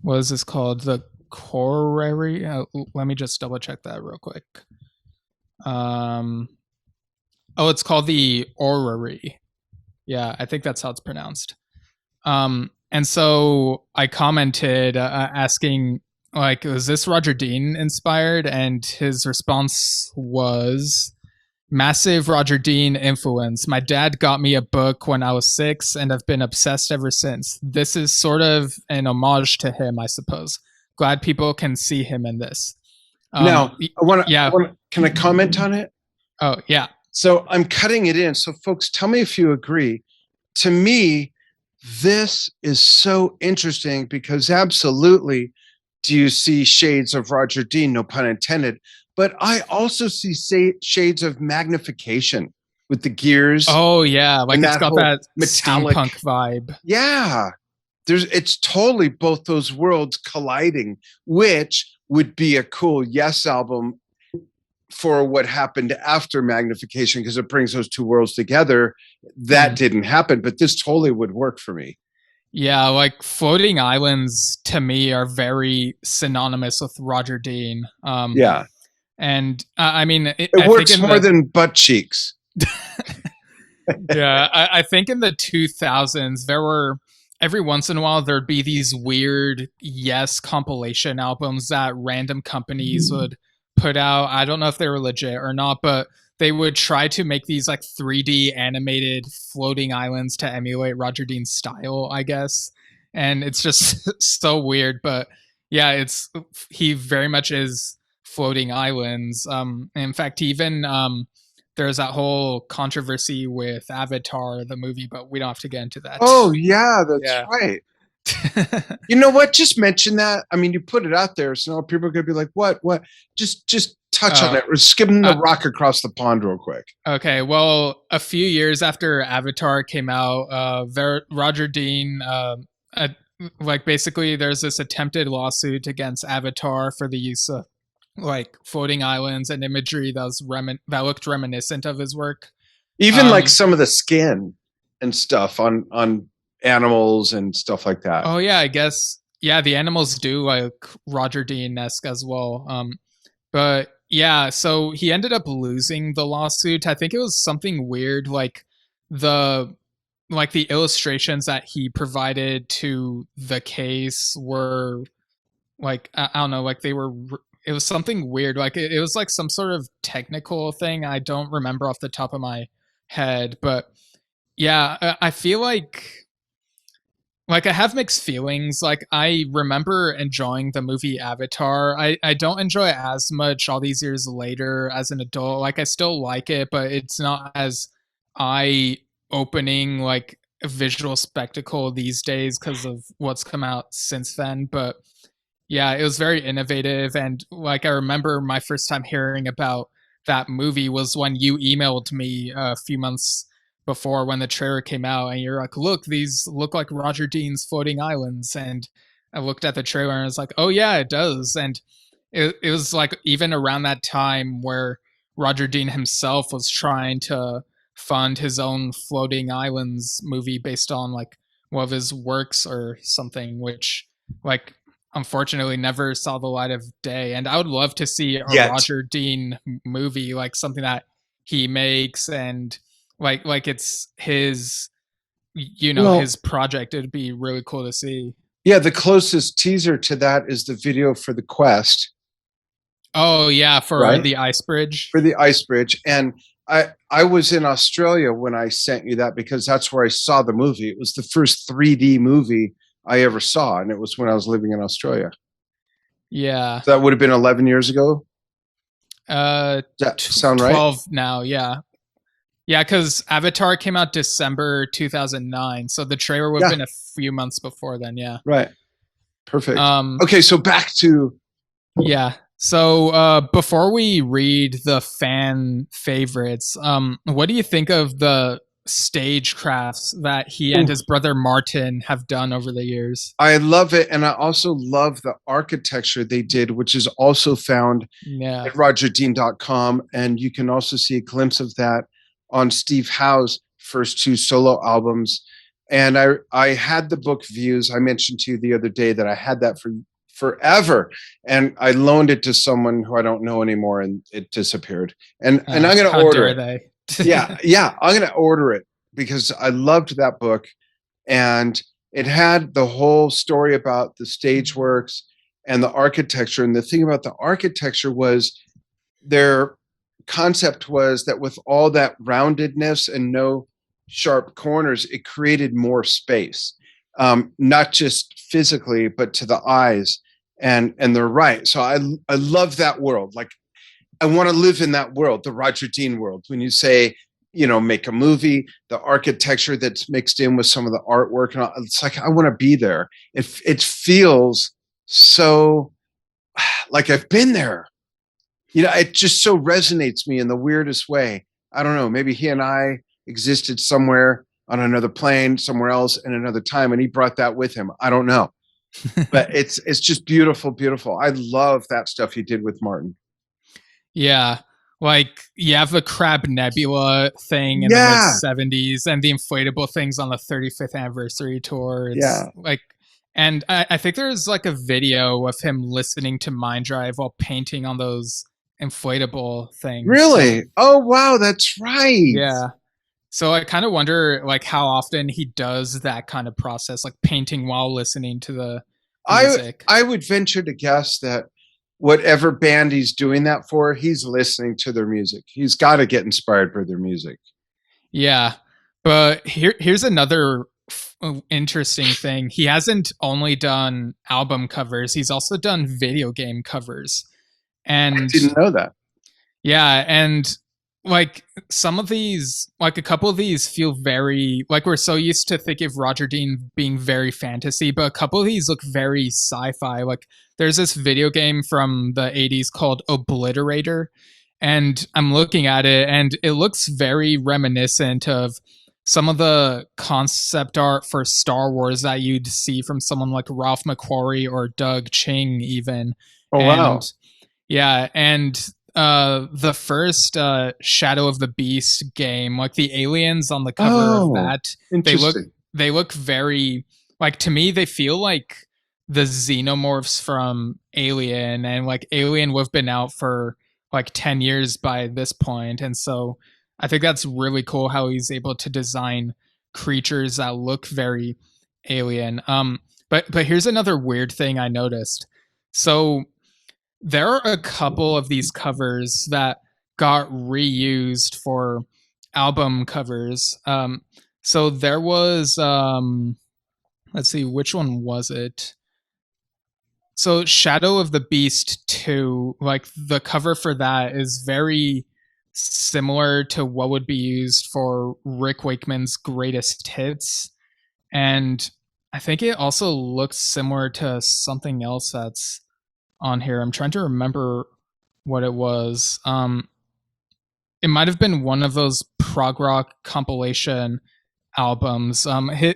S1: what is this called? The Corary. Let me just double check that real quick. Um, oh, it's called the Orrery. Yeah, I think that's how it's pronounced. And so I commented asking, like, was this Roger Dean inspired? And his response was massive Roger Dean influence. My dad got me a book when I was 6, and I've been obsessed ever since. This is sort of an homage to him, I suppose. Glad people can see him in this.
S2: Now,
S1: Yeah.
S2: can I comment on it?
S1: Oh, yeah.
S2: So I'm cutting it in. So, folks, tell me if you agree. To me, this is so interesting because absolutely do you see shades of Roger Dean, no pun intended, but I also see shades of magnification with the gears.
S1: Oh, yeah. Like it's got that
S2: metallic
S1: steampunk vibe.
S2: Yeah. It's totally both those worlds colliding, which would be a cool Yes album for what happened after magnification because it brings those two worlds together. That didn't happen, but this totally would work for me.
S1: Yeah, like floating islands to me are very synonymous with Roger Dean.
S2: Yeah,
S1: and I mean,
S2: it works more than butt cheeks.
S1: Yeah, I think in the 2000s there were every once in a while there'd be these weird Yes compilation albums that random companies would put out. I don't know if they were legit or not, but they would try to make these like 3D animated floating islands to emulate Roger Dean's style, I guess. And it's just so weird, but yeah, he very much is floating islands. In fact, even there's that whole controversy with Avatar, the movie, but we don't have to get into that.
S2: Oh yeah, that's right. You know what? Just mention that. I mean, you put it out there, so now people are gonna be like, "What? What?" Just touch on it. Or skimming the rock across the pond real quick.
S1: Okay. Well, a few years after Avatar came out, Roger Dean, like basically, there's this attempted lawsuit against Avatar for the use of like floating islands and imagery that looked reminiscent of his work.
S2: Even like some of the skin and stuff on animals and stuff like that.
S1: Oh yeah, I guess yeah, the animals do like Roger Dean-esque as well. But yeah, so he ended up losing the lawsuit. I think it was something weird the the illustrations that he provided to the case were like I don't know, like it was something weird. Like it was like some sort of technical thing. I don't remember off the top of my head, but yeah, I feel like like I have mixed feelings. Like I remember enjoying the movie Avatar. I don't enjoy it as much all these years later as an adult. Like I still like it, but it's not as eye opening like a visual spectacle these days because of what's come out since then. But yeah, it was very innovative. And like, I remember my first time hearing about that movie was when you emailed me a few months before when the trailer came out. And you're like, look, these look like Roger Dean's floating islands. And I looked at the trailer and I was like, oh, yeah, it does. And it was like even around that time where Roger Dean himself was trying to fund his own floating islands movie based on like one of his works or something, which like unfortunately never saw the light of day. And I would love to see a
S2: Yet.
S1: Roger Dean movie, like something that he makes and like it's his, you know,
S2: Well,
S1: his project. It'd be really cool to see.
S2: yeah, the closest teaser to that is the video for the Quest,
S1: Oh yeah, for
S2: right?
S1: the ice bridge.
S2: For the ice bridge. And I was in Australia when I sent you that because that's where I saw the movie. It was the first 3D movie I ever saw, and it was when I was living in Australia.
S1: Yeah.
S2: So that would have been 11 years ago.
S1: Uh
S2: Does that sound right?
S1: 12 now, yeah. Yeah, cuz Avatar came out December 2009, so the trailer would have
S2: Yeah,
S1: been a few months before then, yeah.
S2: right. Perfect.
S1: Um
S2: Okay, so back to
S1: Yeah. So before we read the fan favorites, what do you think of the stage crafts that he and his brother Martin have done over the years?
S2: I love it. And I also love the architecture they did, which is also found
S1: Yeah.
S2: at rogerdean.com. And you can also see a glimpse of that on Steve Howe's first two solo albums. And I had the book Views. I mentioned to you the other day that I had that for forever. And I loaned it to someone who I don't know anymore and it disappeared. And I'm gonna
S1: How
S2: order
S1: dare
S2: it.
S1: they?
S2: Yeah, I'm gonna order it because I loved that book. And it had the whole story about the stage works and the architecture. And the thing about the architecture was their concept was that with all that roundedness and no sharp corners, it created more space, not just physically, but to the eyes. And they're right. So I love that world. Like I want to live in that world, the Roger Dean world. When you say, you know, make a movie, the architecture that's mixed in with some of the artwork, and it's like I want to be there. It feels so like I've been there. You know, it just so resonates me in the weirdest way. I don't know. Maybe he and I existed somewhere on another plane, somewhere else, in another time, and he brought that with him. I don't know, but it's just beautiful, beautiful. I love that stuff he did with Martin.
S1: Yeah. Like you have the Crab Nebula thing in the mid
S2: Yeah,
S1: 70s and the inflatable things on the 35th anniversary tour. It's
S2: yeah.
S1: like, and I think there's like a video of him listening to Mind Drive while painting on those inflatable things. So
S2: Really? Oh, wow, that's right.
S1: yeah. So I kind of wonder like how often he does that kind of process, like painting while listening to the
S2: I
S1: music.
S2: I would venture to guess that whatever band he's doing that for, he's listening to their music. He's got to get inspired by their music.
S1: Yeah. But here's another interesting thing. He hasn't only done album covers, he's also done video game covers.
S2: I
S1: And
S2: didn't know that.
S1: yeah, and like some of these, like a couple of these feel very like we're so used to think of Roger Dean being very fantasy, but a couple of these look very sci-fi. Like there's this video game from the 80s called Obliterator, and I'm looking at it and it looks very reminiscent of some of the concept art for Star Wars that you'd see from someone like Ralph McQuarrie or Doug Ching even.
S2: Oh,
S1: And
S2: wow.
S1: yeah, and the first Shadow of the Beast game, like the aliens on the cover of
S2: Oh,
S1: that, they look
S2: interesting.
S1: they look very like to me they feel like the xenomorphs from Alien, and like Alien would have been out for like 10 years by this point, and so I think that's really cool how he's able to design creatures that look very alien. But here's another weird thing I noticed. So there are a couple of these covers that got reused for album covers. So there was Let's see, which one was it? So Shadow of the Beast 2, like the cover for that is very similar to what would be used for Rick Wakeman's greatest hits. And I think it also looks similar to something else that's on here. I'm trying to remember what it was. It might have been one of those prog rock compilation albums.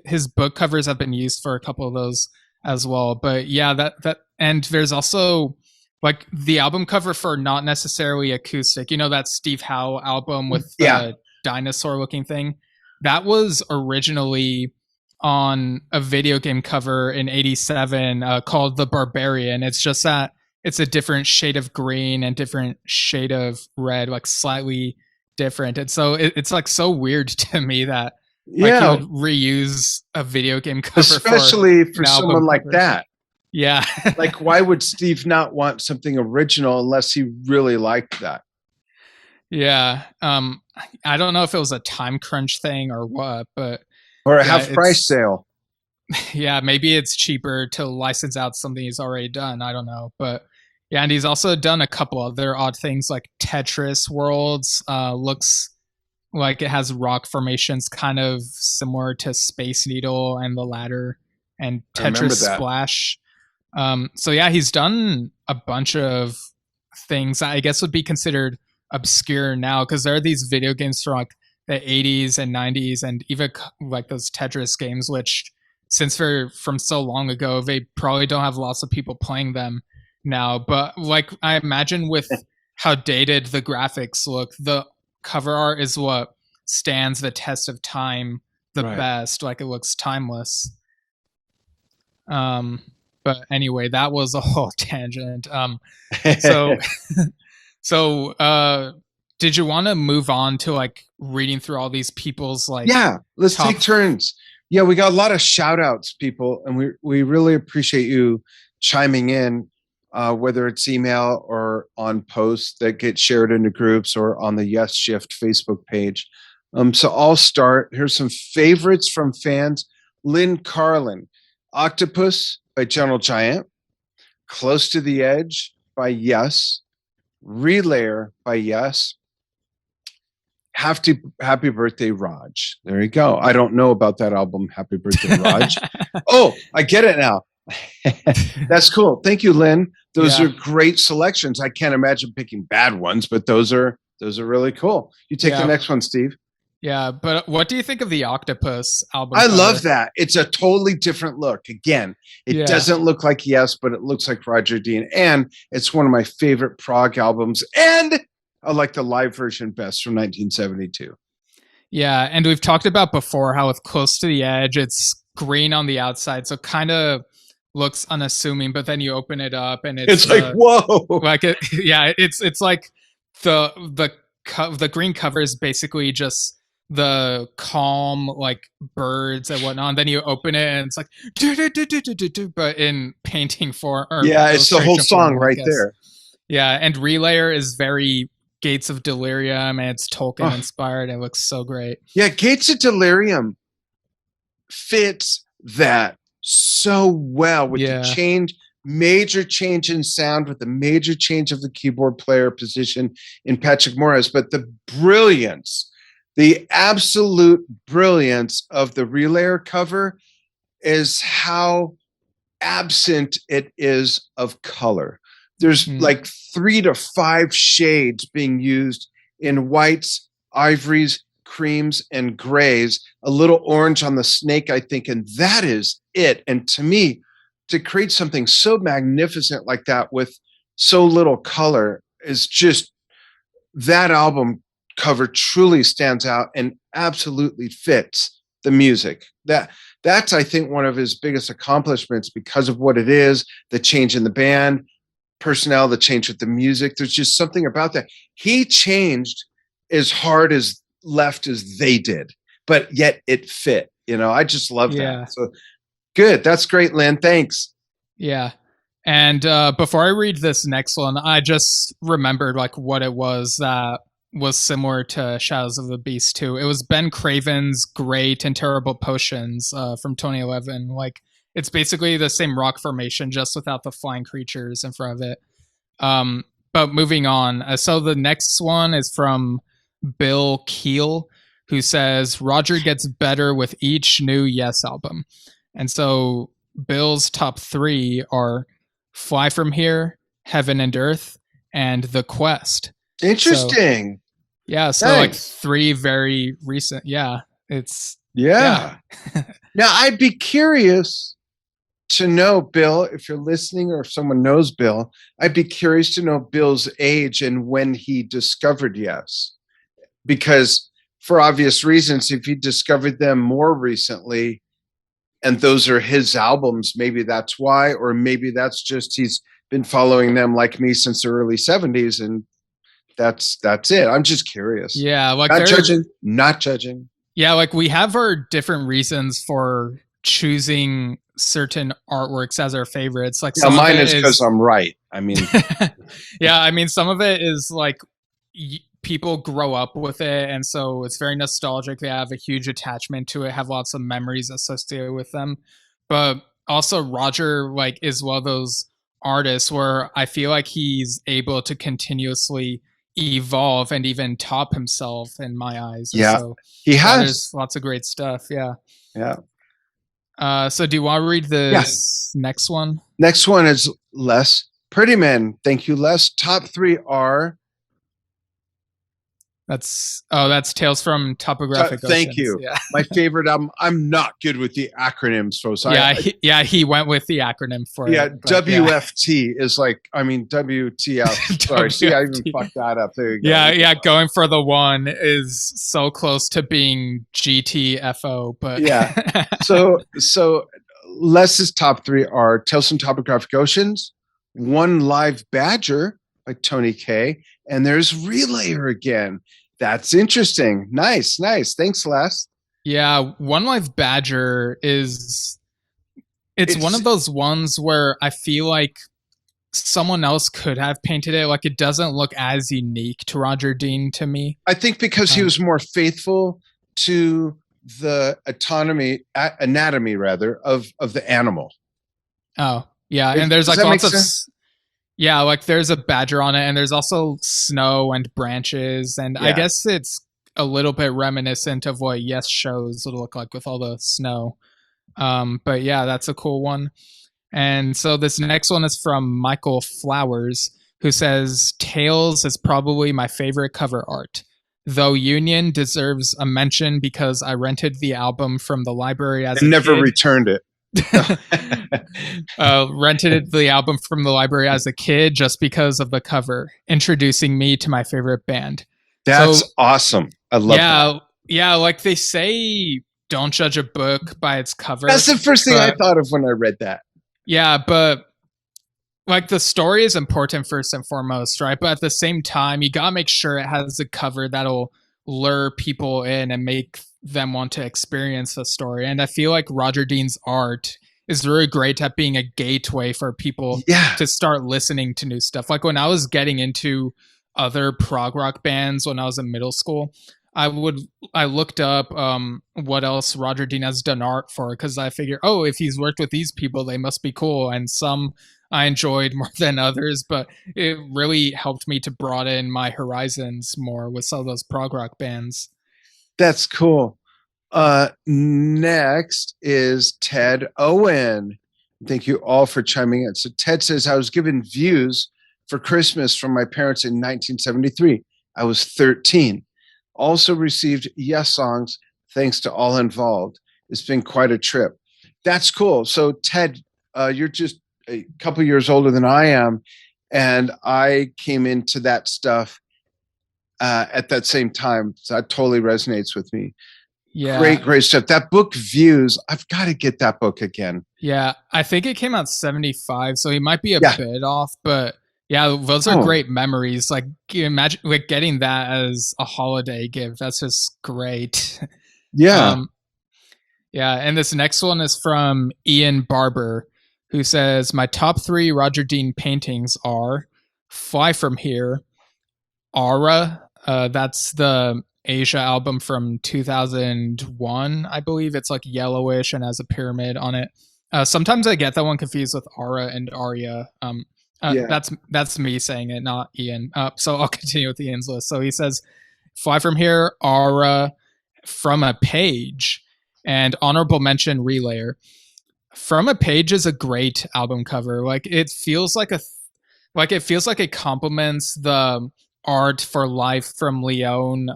S1: His book covers have been used for a couple of those as well. But yeah, that and there's also like the album cover for Not Necessarily Acoustic. You know that Steve Howe album with the dinosaur looking thing? That was originally on a video game cover in 87 called The Barbarian. It's just that it's a different shade of green and different shade of red, like slightly different. And so it's like so weird to me that like you would reuse a video game cover,
S2: especially for someone like that.
S1: Yeah.
S2: Like, why would Steve not want something original unless he really liked that?
S1: Yeah. I don't know if it was a time crunch thing or what, but
S2: or a half price sale.
S1: Yeah, maybe it's cheaper to license out something he's already done. I don't know, but yeah, and he's also done a couple other odd things like Tetris Worlds. Looks like it has rock formations kind of similar to Space Needle and The Ladder and Tetris Splash. So yeah, he's done a bunch of things that I guess would be considered obscure now because there are these video games from like the 80s and 90s and even like those Tetris games, which since they're from so long ago, they probably don't have lots of people playing them now. But like I imagine with how dated the graphics look, the cover art is what stands the test of time the best. Like it looks timeless. But anyway, that was a whole tangent. So did you want to move on to like reading through all these people's like
S2: let's take turns. Yeah, we got a lot of shout outs, people, and we really appreciate you chiming in, whether it's email or on posts that get shared into groups or on the Yesshift Facebook page. So I'll start. Here's some favorites from fans. Lynn Carlin, Octopus by Gentle Giant, Close to the Edge by Yes, Relayer by Yes, Happy Birthday, Raj. There you go. I don't know about that album, Happy Birthday, Raj. Oh, I get it now. That's cool. Thank you, Lynn. Those are great selections. I can't imagine picking bad ones, but those are really cool. You take the next one, Steve.
S1: Yeah, but what do you think of the Octopus album?
S2: I love that. It's a totally different look. Again, it doesn't look like Yes, but it looks like Roger Dean. And it's one of my favorite prog albums. And I like the live version best from 1972.
S1: Yeah, and we've talked about before how with Close to the Edge, it's green on the outside, so kind of looks unassuming, but then you open it up and it's
S2: like, whoa.
S1: Like it's like the green cover is basically just the calm like birds and whatnot. And then you open it and it's like but in painting form.
S2: It's the whole song right there.
S1: Yeah, and Relayer is very Gates of Delirium and it's Tolkien inspired. It looks so great.
S2: Yeah, Gates of Delirium fits that so well with the major change in sound, with the major change of the keyboard player position in Patrick Morris, but the brilliance, the absolute brilliance of the Relayer cover is how absent it is of color. There's like 3 to 5 shades being used in whites, ivories, creams, and grays, a little orange on the snake, I think, and that is it. And to me, to create something so magnificent like that with so little color is just, that album cover truly stands out and absolutely fits the music. That's, I think, one of his biggest accomplishments because of what it is, the change in the band personnel, the change with the music. There's just something about that. He changed as hard as left as they did, but yet it fit. I just love that. So good. That's great, Lynn. Thanks.
S1: Yeah. And before I read this next one, I just remembered like what it was that was similar to Shadows of the Beast too. It was Ben Craven's Great and Terrible Potions from 2011. Like it's basically the same rock formation, just without the flying creatures in front of it. Um, but moving on, so the next one is from Bill Keel, who says Roger gets better with each new Yes album, and so Bill's top three are Fly From Here, Heaven and Earth, and The Quest.
S2: Interesting.
S1: So, yeah, so like three very recent. Yeah, it's
S2: yeah. Now I'd be curious to know, Bill, if you're listening or if someone knows Bill, I'd be curious to know Bill's age and when he discovered Yes. Because for obvious reasons, if he discovered them more recently and those are his albums, maybe that's why, or maybe that's just he's been following them like me since the early 70s and that's it. I'm just curious.
S1: Yeah, like
S2: not judging.
S1: Yeah, like we have our different reasons for choosing certain artworks as our favorites. Like
S2: mine is because I'm right. I mean,
S1: yeah, I mean, some of it is like people grow up with it, and so it's very nostalgic. They have a huge attachment to it, have lots of memories associated with them. But also, Roger like is one of those artists where I feel like he's able to continuously evolve and even top himself in my eyes.
S2: Yeah,
S1: so
S2: he has.
S1: There's lots of great stuff. Yeah. So do you want to read this next one?
S2: Next one is Les. Pretty Man. Thank you, Les. Top three are.
S1: That's Tales from Topographic Oceans.
S2: Thank you. Yeah. My favorite album. I'm not good with the acronyms, folks.
S1: He went with the acronym for it.
S2: Yeah, WFT is like, I mean, WTF. Sorry, see, I even fucked that up. There you go.
S1: Yeah, going for the one is so close to being GTFO, but
S2: yeah. So Les's top three are Tales from Topographic Oceans, One Live Badger by Tony K, and there's Relayer again. That's interesting. Nice. Thanks, Les.
S1: Yeah, One Live Badger it's one of those ones where I feel like someone else could have painted it. Like it doesn't look as unique to Roger Dean to me.
S2: I think because he was more faithful to the anatomy rather of the animal.
S1: Oh, yeah, and there's like lots of yeah, like there's a badger on it, and there's also snow and branches, and I guess it's a little bit reminiscent of what Yes shows would look like with all the snow. But yeah, that's a cool one. And so this next one is from Michael Flowers, who says Tales is probably my favorite cover art, though Union deserves a mention because I rented the album from the library as a
S2: never
S1: kid.
S2: Returned it.
S1: Rented the album from the library as a kid just because of the cover, introducing me to my favorite band.
S2: That's awesome. I love that.
S1: Yeah, like they say, don't judge a book by its cover.
S2: That's the first thing I thought of when I read that.
S1: Yeah, but like the story is important first and foremost, right? But at the same time, you gotta make sure it has a cover that'll lure people in and make them want to experience the story. And I feel like Roger Dean's art is really great at being a gateway for people to start listening to new stuff. Like when I was getting into other prog rock bands when I was in middle school, I looked up what else Roger Dean has done art for, because I figured, if he's worked with these people, they must be cool. And some I enjoyed more than others, but it really helped me to broaden my horizons more with some of those prog rock bands.
S2: That's cool. Next is Ted Owen. Thank you all for chiming in. So Ted says, I was given Views for Christmas from my parents in 1973. I was 13. Also received Yes songs thanks to all involved. It's been quite a trip. That's cool. So Ted, you're just a couple years older than I am, and I came into that stuff at that same time. So that totally resonates with me. Yeah. Great stuff. That book Views, I've got to get that book again.
S1: Yeah, I think it came out 75, so he might be a bit off, but yeah, those are great memories. Like imagine like getting that as a holiday gift. That's just great.
S2: Yeah.
S1: Yeah, and this next one is from Ian Barber, who says, my top 3 Roger Dean paintings are Fly From Here, Aura, That's the Asia album from 2001, I believe. It's like yellowish and has a pyramid on it. Sometimes I get that one confused with Ara and Arya.
S2: Yeah.
S1: That's me saying it, not Ian. So I'll continue with Ian's list. So he says, "Fly from Here," Ara, From a Page, and honorable mention Relayer. From a Page is a great album cover. Like it feels like it complements the art for Life from Leon,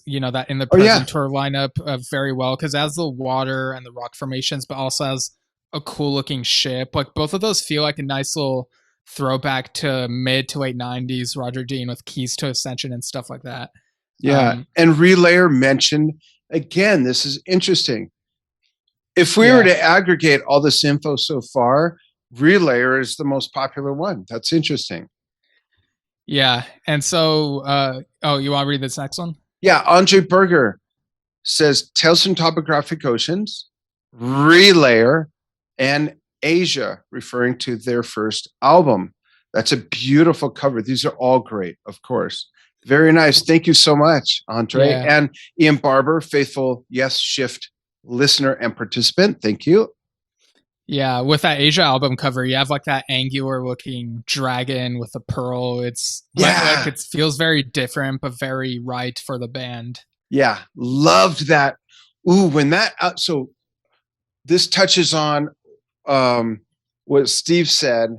S1: you know, that In the
S2: Oh yeah.
S1: Present tour lineup very well, because it has the water and the rock formations, but also has a cool looking ship. Like both of those feel like a nice little throwback to mid to late 90s Roger Dean with Keys to Ascension and stuff like that.
S2: Yeah. And Relayer mentioned again, this is interesting. If we were to aggregate all this info so far, Relayer is the most popular one. That's interesting.
S1: Yeah. And so, you want to read this next one?
S2: Yeah. Andre Berger says Tales from Topographic Oceans, Relayer, and Asia, referring to their first album. That's a beautiful cover. These are all great, of course. Very nice. Thank you so much, Andre.
S1: Yeah.
S2: And Ian Barber, faithful Yesshift listener and participant. Thank you.
S1: Yeah, with that Asia album cover, you have like that angular looking dragon with a pearl. It's like it feels very different, but very right for the band.
S2: Yeah, loved that. Ooh, when that so this touches on what Steve said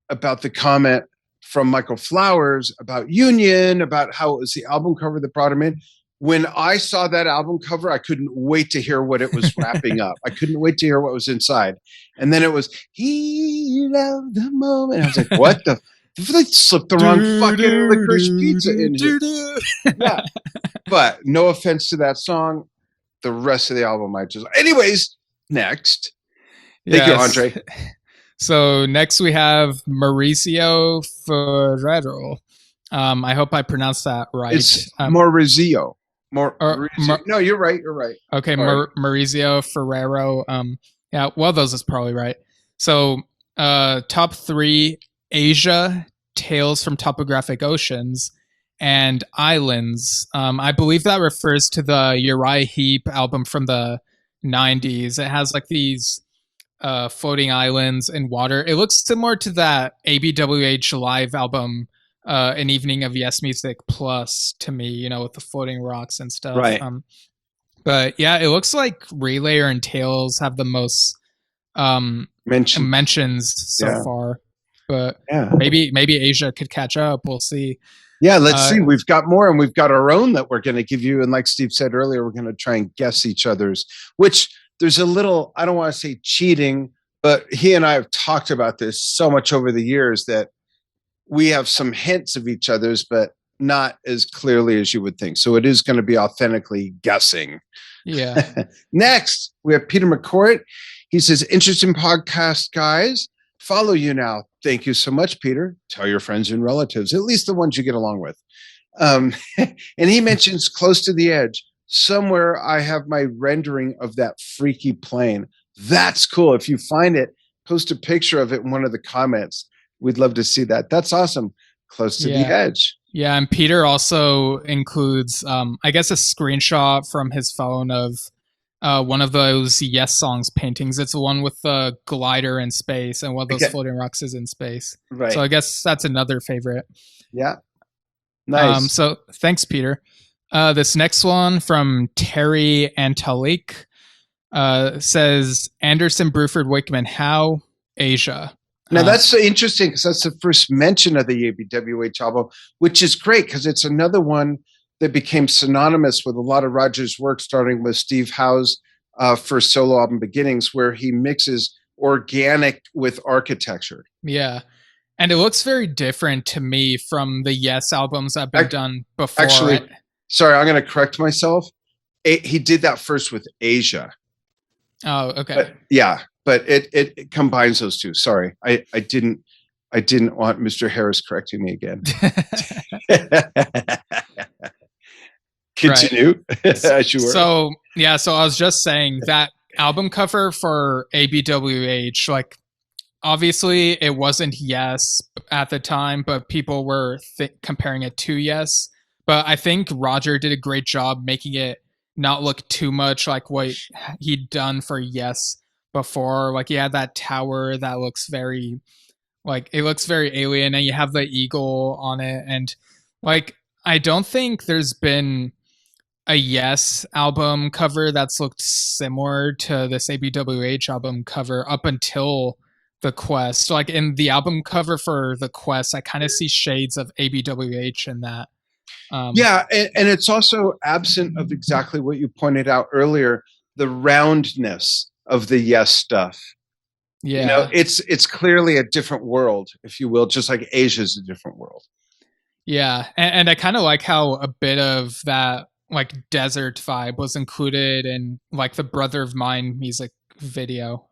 S2: about the comment from Michael Flowers about Union, about how it was the album cover that brought him in. When I saw that album cover, I couldn't wait to hear what it was wrapping up. I couldn't wait to hear what was inside. And then it was, he loved the moment. I was like, what the? They slipped the wrong fucking licorice pizza in here. Yeah. But no offense to that song. The rest of the album, I just. Anyways, next. Thank you, Andre.
S1: So next we have Mauricio Ferrero. I hope I pronounced that right.
S2: It's Maurizio. No, you're right. You're right.
S1: Okay, Maurizio Ferrero. Yeah, one of those is probably right. So, top 3: Asia, Tales from Topographic Oceans, and Islands. I believe that refers to the Uriah Heep album from the 90s. It has like these floating islands in water. It looks similar to that ABWH live album, An Evening of Yes Music Plus, to me, you know, with the floating rocks and stuff.
S2: Right.
S1: But yeah, it looks like Relayer and Tales have the most mentions so far. But maybe Asia could catch up. We'll see.
S2: Yeah, let's see. We've got more, and we've got our own that we're going to give you. And like Steve said earlier, we're going to try and guess each other's, which there's a little, I don't want to say cheating, but he and I have talked about this so much over the years that we have some hints of each other's, but not as clearly as you would think. So it is going to be authentically guessing.
S1: Yeah.
S2: Next, we have Peter McCourt. He says, interesting podcast, guys. Follow you now. Thank you so much, Peter. Tell your friends and relatives, at least the ones you get along with. And he mentions Close to the Edge. Somewhere I have my rendering of that freaky plane. That's cool. If you find it, post a picture of it in one of the comments. We'd love to see that. That's awesome. Close to the Edge.
S1: Yeah, and Peter also includes, I guess, a screenshot from his phone of one of those Yes Songs paintings. It's the one with the glider in space, and one of those floating rocks is in space.
S2: Right.
S1: So I guess that's another favorite.
S2: Yeah. Nice.
S1: So thanks, Peter. This next one from Terry Antalik says, Anderson, Bruford, Wakeman, How, Asia.
S2: Now, that's so interesting because that's the first mention of the ABWH album, which is great because it's another one that became synonymous with a lot of Roger's work, starting with Steve Howe's first solo album, Beginnings, where he mixes organic with architecture.
S1: Yeah. And it looks very different to me from the Yes albums that have been done before.
S2: Actually, sorry, I'm going to correct myself. He did that first with Asia.
S1: Oh, okay.
S2: But it combines those two. Sorry, I didn't want Mr. Harris correcting me again. Continue. Sure.
S1: So I was just saying that album cover for ABWH, like obviously it wasn't Yes at the time, but people were comparing it to Yes. but I think Roger did a great job making it not look too much like what he'd done for Yes before. Like he had that tower that looks very like it looks very alien, and you have the eagle on it, and like I don't think there's been a Yes album cover that's looked similar to this ABWH album cover up until the Quest. Like in the album cover for the Quest, I kind of see shades of ABWH in that. Um,
S2: Yeah, and it's also absent of exactly what you pointed out earlier, the roundness of the Yes stuff. You know,
S1: yeah,
S2: it's clearly a different world, if you will, just like Asia's a different world.
S1: yeah, and I kind of like how a bit of that like desert vibe was included in like the Brother of Mine music video.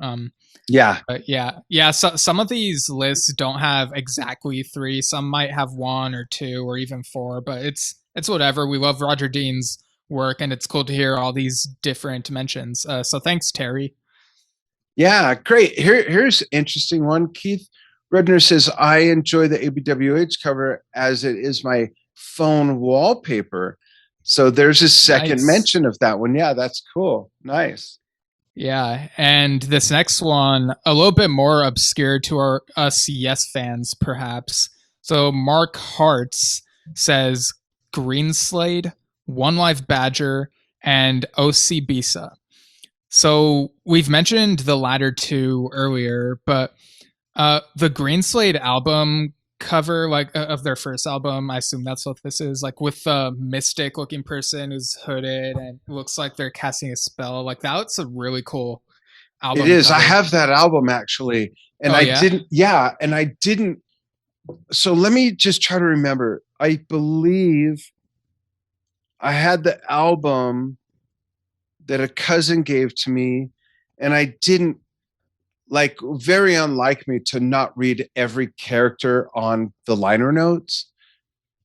S2: Yeah,
S1: But yeah, yeah. So some of these lists don't have exactly three. Some might have one or two or even four. But it's whatever. We love Roger Dean's work, and it's cool to hear all these different mentions. So thanks, Terry.
S2: yeah, great. Here's an interesting one. Keith Rudner says, I enjoy the ABWH cover as it is my phone wallpaper. So there's a second
S1: Nice.
S2: mention of that one. Yeah, that's cool. Nice.
S1: Yeah, and this next one a little bit more obscure to our us Yes fans, perhaps. So Mark Hartz says Greenslade, One Life Badger, and OC Bisa. So we've mentioned the latter two earlier, but the Greenslade album cover, like of their first album, I assume that's what this is, like with the mystic looking person who's hooded and looks like they're casting a spell. Like that's a really cool
S2: It
S1: album
S2: is. I
S1: cover.
S2: have that album actually. And
S1: Oh
S2: I
S1: yeah,
S2: didn't, yeah, and I didn't. So let me just try to remember. I believe I had the album that a cousin gave to me, and I didn't like, very unlike me to not read every character on the liner notes.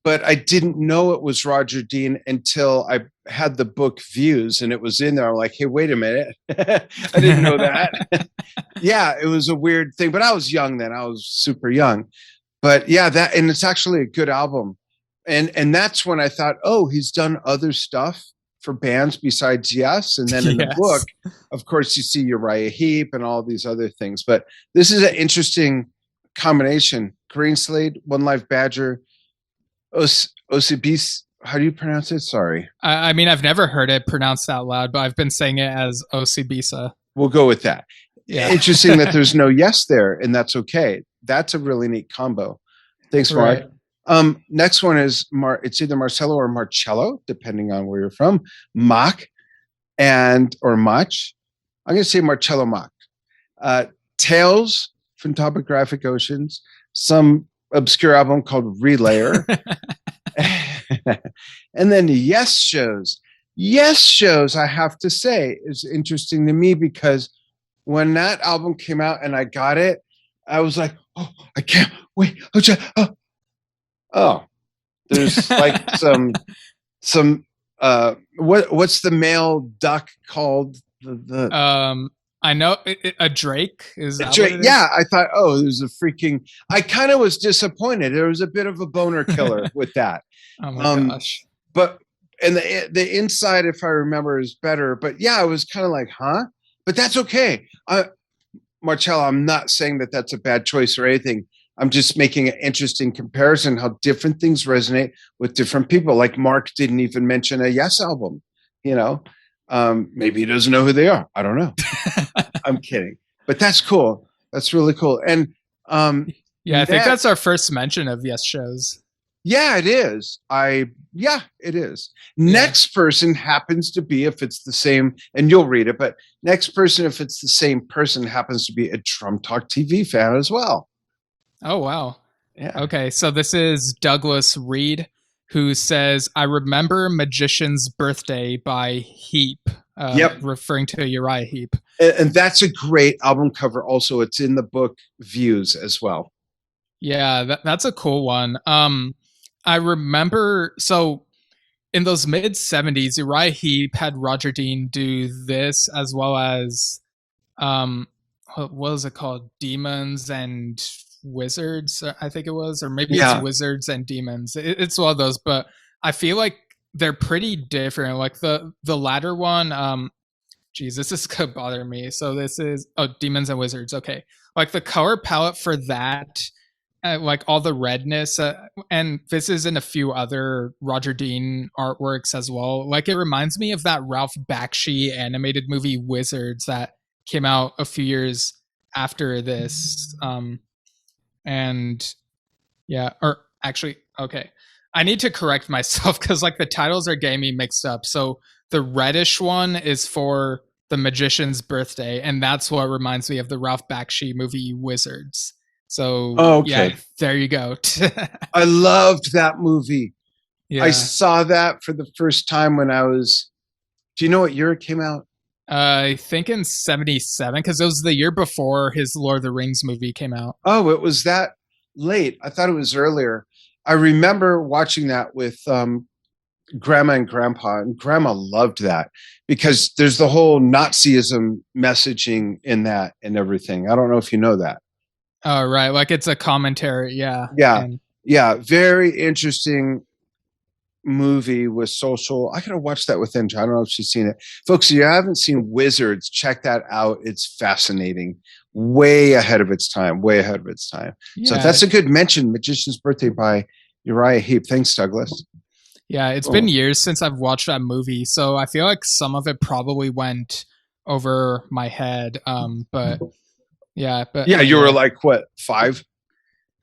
S2: But I didn't know it was Roger Dean until I had the book Views and it was in there. I'm like, hey, wait a minute. I didn't know that. Yeah, it was a weird thing, but I was young then. I was super young. But yeah, that, and it's actually a good album. And that's when I thought, oh, he's done other stuff for bands besides Yes. And then in the book,
S1: yes,
S2: of course, you see Uriah Heep and all these other things. But this is an interesting combination. Greenslade, One Life Badger, OCB. How do you pronounce it? Sorry.
S1: I mean I've never heard it pronounced out loud, but I've been saying it as OC Bisa.
S2: We'll go with that.
S1: Yeah,
S2: Interesting that there's no Yes there, and that's okay. That's a really neat combo. Thanks, Mark.
S1: right.
S2: Next one is it's either Marcello or Marcello, depending on where you're from. Mach and or Mach. I'm going to say Marcello Mach. Tales from Topographic Oceans. Some obscure album called Relayer. And then Yes Shows. Yes Shows, I have to say, is interesting to me because when that album came out and I got it, I was like, oh, I can't wait. Oh, there's like some what's the male duck called?
S1: I know a Drake is that what
S2: Drake.
S1: it
S2: Yeah,
S1: is?
S2: I thought, oh, there's a freaking. I kind of was disappointed. There was a bit of a boner killer with that.
S1: Oh my
S2: Um,
S1: gosh.
S2: but and the inside, if I remember, is better. But yeah, I was kind of like, huh? But that's okay. Marcello, I'm not saying that that's a bad choice or anything. I'm just making an interesting comparison how different things resonate with different people. Like Mark didn't even mention a Yes album, you know. Maybe he doesn't know who they are. I don't know. I'm kidding, but that's cool. That's really cool. And
S1: Yeah, I think
S2: next,
S1: that's our first mention of Yes shows.
S2: yeah, it is. Yeah, it is.
S1: Yeah.
S2: Next person happens to be, if it's the same, and you'll read it, but next person, if it's the same person, happens to be a Drum Talk TV fan as well.
S1: Oh wow.
S2: Yeah.
S1: Okay, so this is Douglas Reed, who says, "I remember Magician's Birthday" by Heap,
S2: Yep.
S1: referring to Uriah Heep.
S2: And that's a great album cover. Also, it's in the book Views as well.
S1: Yeah, that's a cool one. I remember so in those mid 70s, Uriah Heep had Roger Dean do this as well as what was it called? Demons and Wizards, I think it was, or maybe it's
S2: Yeah.
S1: Wizards and Demons. It's one of those, but I feel like they're pretty different. Like the latter one, geez, this is gonna bother me. So this is Demons and Wizards. Okay, like the color palette for that, like all the redness, and this is in a few other Roger Dean artworks as well. Like it reminds me of that Ralph Bakshi animated movie Wizards that came out a few years after this. And yeah, or actually, okay. I need to correct myself because like the titles are getting me mixed up. So the reddish one is for the magician's birthday, and that's what reminds me of the Ralph Bakshi movie Wizards. So
S2: Oh, okay.
S1: yeah, there you go.
S2: I loved that movie.
S1: Yeah,
S2: I saw that for the first time when I was. Do you know what year it came out?
S1: I think in '77 because it was the year before his Lord of the Rings movie came out.
S2: Oh, it was that late. I thought it was earlier. I remember watching that with grandma and grandpa, and grandma loved that because there's the whole Nazism messaging in that and everything. I don't know if you know that.
S1: Oh, right, like it's a commentary. Yeah,
S2: Yeah.
S1: and
S2: Yeah. Very interesting movie with social. I gotta watch that with Ninja. I don't know if she's seen it. Folks, if you haven't seen Wizards, check that out. It's fascinating. Way ahead of its time. Way ahead of its time. So
S1: yeah,
S2: that's a good mention. Magician's Birthday by Uriah Heep. Thanks, Douglas.
S1: yeah. It's
S2: Oh.
S1: been years since I've watched that movie, so I feel like some of it probably went over my head. But yeah, but
S2: Yeah, you were
S1: anyway.
S2: like what, 5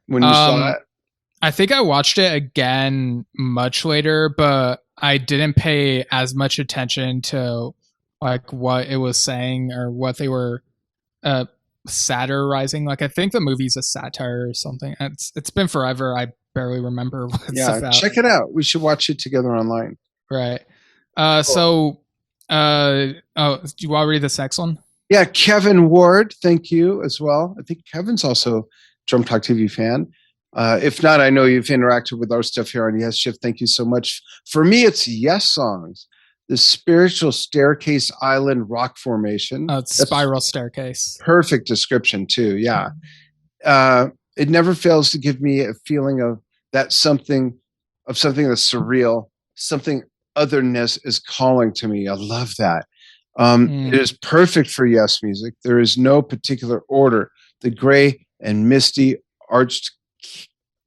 S2: when you saw it?
S1: I think I watched it again much later, but I didn't pay as much attention to like what it was saying or what they were uh satirizing. Like I think the movie's a satire or something. It's been forever. I barely remember what it's
S2: Yeah,
S1: about.
S2: check it out. We should watch it together online.
S1: Right.
S2: Cool.
S1: So oh, do you want to read this next one?
S2: Yeah, Kevin Ward, thank you as well. I think Kevin's also Drum Talk TV fan. If not, I know you've interacted with our stuff here on Yesshift. Thank you so much. For me, it's Yes Songs, the spiritual staircase island rock formation.
S1: It's Spiral Staircase.
S2: Perfect description too. Yeah. It never fails to give me a feeling of that something that's surreal, something otherness is calling to me. I love that. It is perfect for Yes music. There is no particular order. The gray and misty arched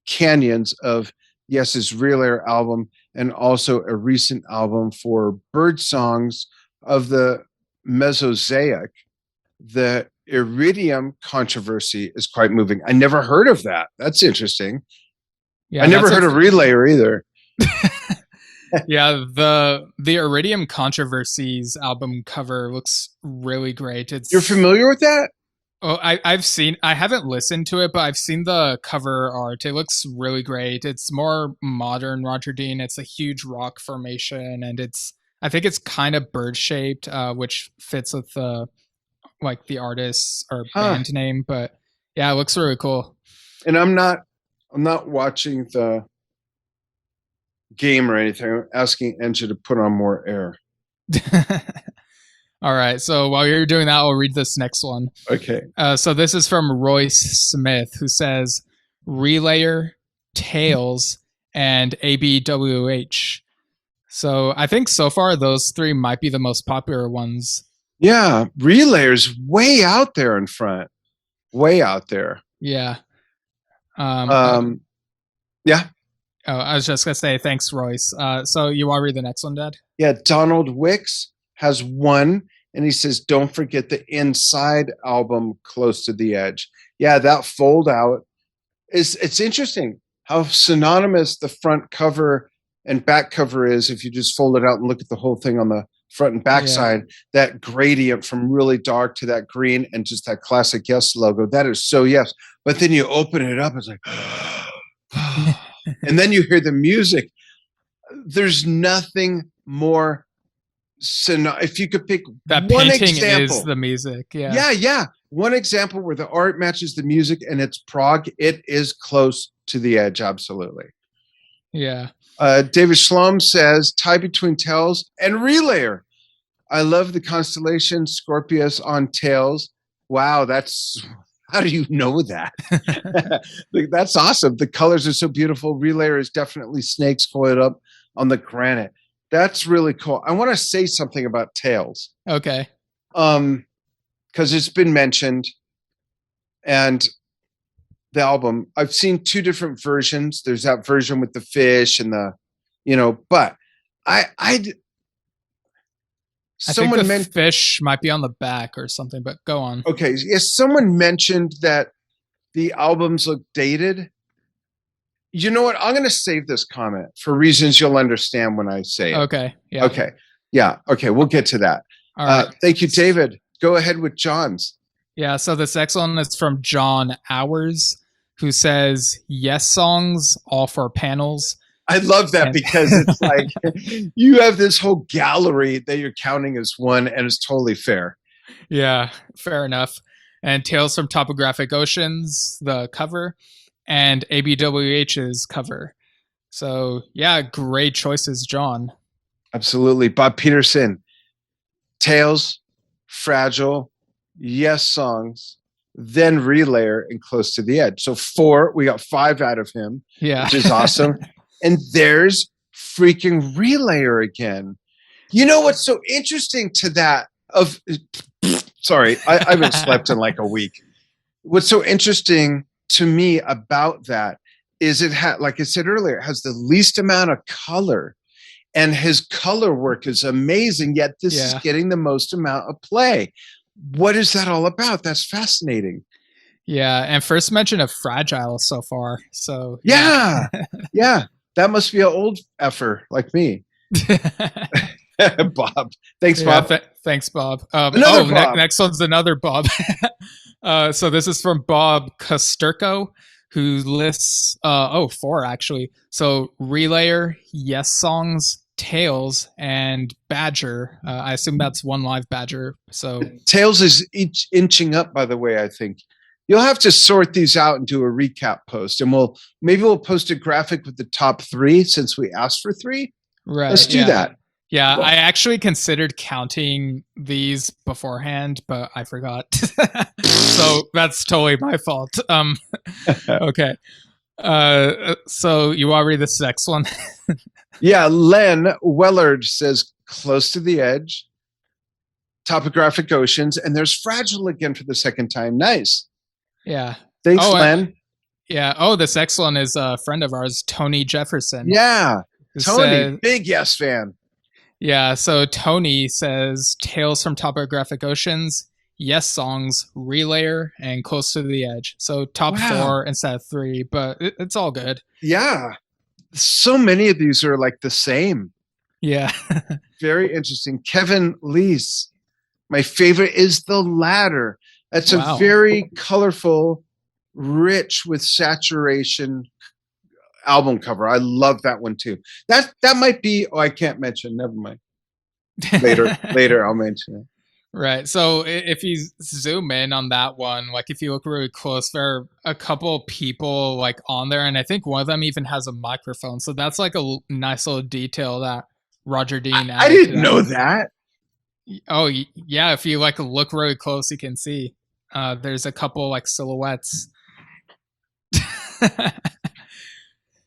S2: canyons of Yes's Real Air album, and also a recent album for bird songs of the Mesozoic. The iridium controversy is quite moving. I never heard of that. That's interesting. Yeah, I never heard of Relayer either.
S1: Yeah, the Iridium Controversies album cover looks really great.
S2: You're familiar with that?
S1: Oh, I've seen. I haven't listened to it, but I've seen the cover art. It looks really great. It's more modern Roger Dean. It's a huge rock formation, and I think it's kind of bird shaped, which fits with the like the artist or band name. But yeah, it looks really cool.
S2: And I'm not watching the game or anything. I'm asking Enja to put on more air.
S1: All right. So while you're doing that, I'll read this next one.
S2: Okay.
S1: So this is from Royce Smith, who says Relayer, Tails, and ABWH. So I think so far those three might be the most popular ones.
S2: Yeah, Relayer's way out there in front. Way out there.
S1: Yeah.
S2: Yeah.
S1: Oh, I was just gonna say thanks, Royce. So you want to read the next one, Dad?
S2: Yeah, Donald Wicks has one, and he says, "Don't forget the Inside album, Close to the Edge." Yeah, that fold out it's interesting how synonymous the front cover and back cover is if you just fold it out and look at the whole thing on the front and back side. That gradient from really dark to that green and just that classic Yes logo. That is so Yes. But then you open it up, it's like, and then you hear the music. There's nothing more. If you could pick
S1: that
S2: one
S1: painting
S2: example,
S1: is the music. Yeah.
S2: Yeah. One example where the art matches the music and it's prog, it is Close to the Edge. Absolutely.
S1: Yeah.
S2: David Schlum says tie between Tails and Relayer. I love the constellation Scorpius on Tails. Wow, how do you know that? That's awesome. The colors are so beautiful. Relayer is definitely snakes coiled up on the granite. That's really cool. I want to say something about Tails.
S1: Okay.
S2: Because it's been mentioned, and the album, I've seen two different versions. There's that version with the fish and but
S1: I think the fish might be on the back or something, but go on.
S2: Okay. Yes, someone mentioned that the albums look dated. You know what? I'm going to save this comment for reasons you'll understand when I say it.
S1: Okay. Yeah.
S2: Okay. Yeah. Okay. We'll get to that.
S1: All right.
S2: Thank you, David. Go ahead with John's.
S1: Yeah. So this next one is from John Hours, who says, yes songs, all for panels.
S2: I love that because it's like you have this whole gallery that you're counting as one, and it's totally fair.
S1: Yeah, fair enough. And Tales from Topographic Oceans, the cover, and ABWH's cover. So yeah, great choices, John.
S2: Absolutely. Bob Peterson, Tales, Fragile, Yes songs, then Relayer, and Close to the Edge. So 4, we got 5 out of him, which is awesome. And there's freaking Relayer again. You know what's so interesting to that sorry, I haven't slept in like a week. What's so interesting to me about that is it had, like I said earlier, it has the least amount of color, and his color work is amazing, yet this is getting the most amount of play. What is that all about? That's fascinating.
S1: Yeah, and first mention of Fragile so far. So
S2: yeah. That must be an old effer like me. Bob. Thanks, Bob.
S1: Thanks, Bob.
S2: Bob.
S1: Next one's another Bob. So this is from Bob Kosterko, who lists 4 actually. So Relayer, Yes songs, Tails, and Badger. I assume that's one live Badger. So
S2: Tails is inching up, by the way, I think. You'll have to sort these out and do a recap post, and we'll post a graphic with the top 3 since we asked for 3.
S1: Right.
S2: Let's do that.
S1: Yeah, well, I actually considered counting these beforehand, but I forgot. So that's totally my fault. Okay. So you want to read this next one?
S2: Yeah, Len Wellard says Close to the Edge, Topographic Oceans, and there's Fragile again for the second time. Nice.
S1: Yeah.
S2: Thanks, Len.
S1: Yeah. This next one is a friend of ours, Tony Jefferson.
S2: Yeah. Tony, big Yes fan.
S1: Yeah. So Tony says Tales from Topographic Oceans, Yes songs, Relayer, and Close to the Edge. So top 4 instead of 3, but it's all good.
S2: Yeah. So many of these are like the same.
S1: Yeah.
S2: Very interesting. Kevin Leese. My favorite is The Ladder. That's a very colorful, rich with saturation album cover. I love that one too. That might be, I can't mention. Never mind. Later I'll mention it.
S1: Right. So if you zoom in on that one, like if you look really close, there are a couple people like on there, and I think one of them even has a microphone. So that's like a nice little detail that Roger Dean added.
S2: I didn't know that.
S1: Oh yeah, if you like look really close, you can see there's a couple like silhouettes.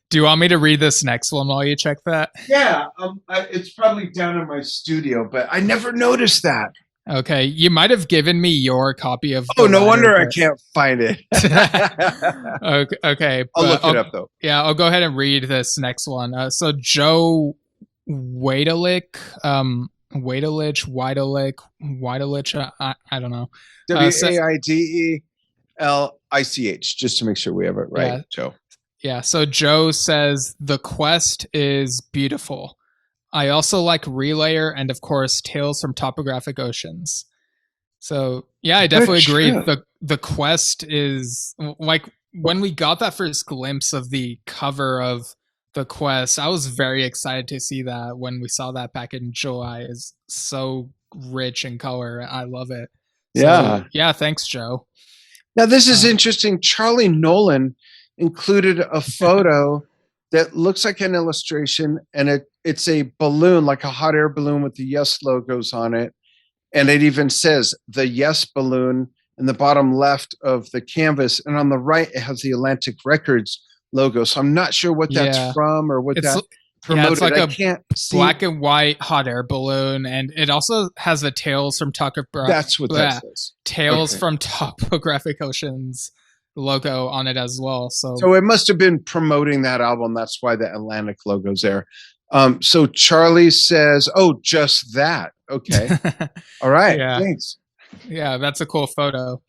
S1: Do you want me to read this next one while you check that?
S2: Yeah, it's probably down in my studio, but I never noticed that.
S1: Okay, you might have given me your copy of.
S2: Oh, no wonder I can't find it.
S1: Okay,
S2: I'll look it up though.
S1: Yeah, I'll go ahead and read this next one. So Joe Waidalik, Waidlich, I don't know.
S2: WAIDELICH, just to make sure we have it right,
S1: yeah,
S2: Joe.
S1: Yeah, so Joe says, the quest is beautiful. I also like Relayer and, of course, Tales from Topographic Oceans. So, yeah, I definitely agree. The quest is, like, when we got that first glimpse of the cover of the quest, I was very excited to see that when we saw that back in July. It's so rich in color. I love it. So, yeah, thanks, Joe.
S2: Now, this is interesting. Charlie Nolan included a photo that looks like an illustration, and it's a balloon, like a hot air balloon with the Yes logos on it. And it even says the Yes balloon in the bottom left of the canvas. And on the right, it has the Atlantic Records logo. So I'm not sure what that's from or what promoted.
S1: it's like
S2: I
S1: a
S2: can't see.
S1: black and white hot air balloon, and it also has the Tales from
S2: That's what that says.
S1: Tales
S2: Okay.
S1: from Topographic Oceans logo on it as well.
S2: So it must have been promoting that album. That's why the Atlantic logo's there. So Charlie says, "Oh, just that." Okay. All right.
S1: Yeah.
S2: Thanks.
S1: Yeah, that's a cool photo.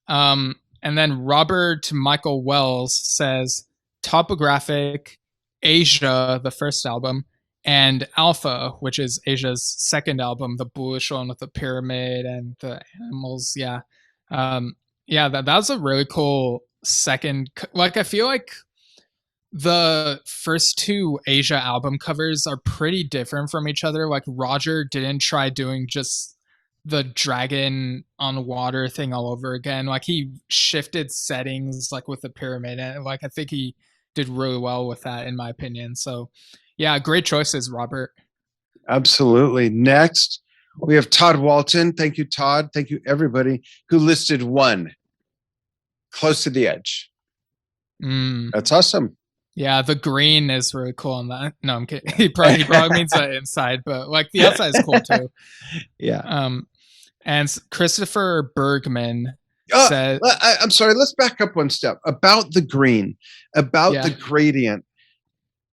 S1: And then Robert Michael Wells says Topographic, Asia, the first album, and Alpha, which is Asia's second album, the bluish one with the pyramid and the animals. Yeah. That was a really cool second. Like, I feel like the first two Asia album covers are pretty different from each other. Like, Roger didn't try doing just the dragon on water thing all over again. Like, he shifted settings, like with the pyramid, and like I think he did really well with that, in my opinion. So yeah, great choices, Robert.
S2: Absolutely. Next, we have Todd Walton. Thank you, Todd. Thank you, everybody who listed one, Close to the Edge. That's awesome.
S1: Yeah, the green is really cool on that. No, I'm kidding. He probably means the inside, but like the outside is cool too.
S2: Yeah.
S1: And Christopher Bergman said,
S2: I'm sorry, let's back up one step. About the green, about the gradient.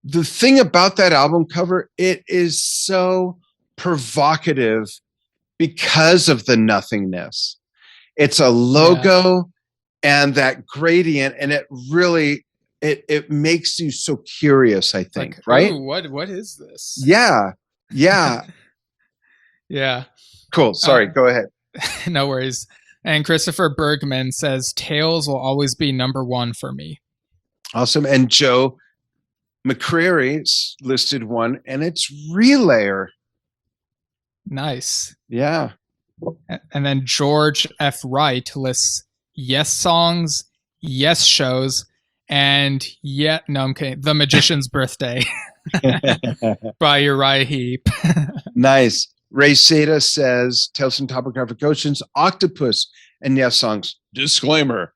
S2: The thing about that album cover, it is so provocative because of the nothingness. It's a logo and that gradient, and it really it makes you so curious, I think, like, right?
S1: What is this?
S2: Yeah.
S1: Yeah.
S2: Cool. Sorry, go ahead.
S1: No worries. And Christopher Bergman says Tails will always be number one for me.
S2: Awesome. And Joe McCreary's listed one, and it's Relayer.
S1: Nice.
S2: Yeah.
S1: And then George F. Wright lists Yes songs, Yes shows, and I'm kidding. The Magician's Birthday by Uriah Heep.
S2: Nice. Ray Seda says Tales from Topographic Oceans, Octopus, and Yes songs. Disclaimer: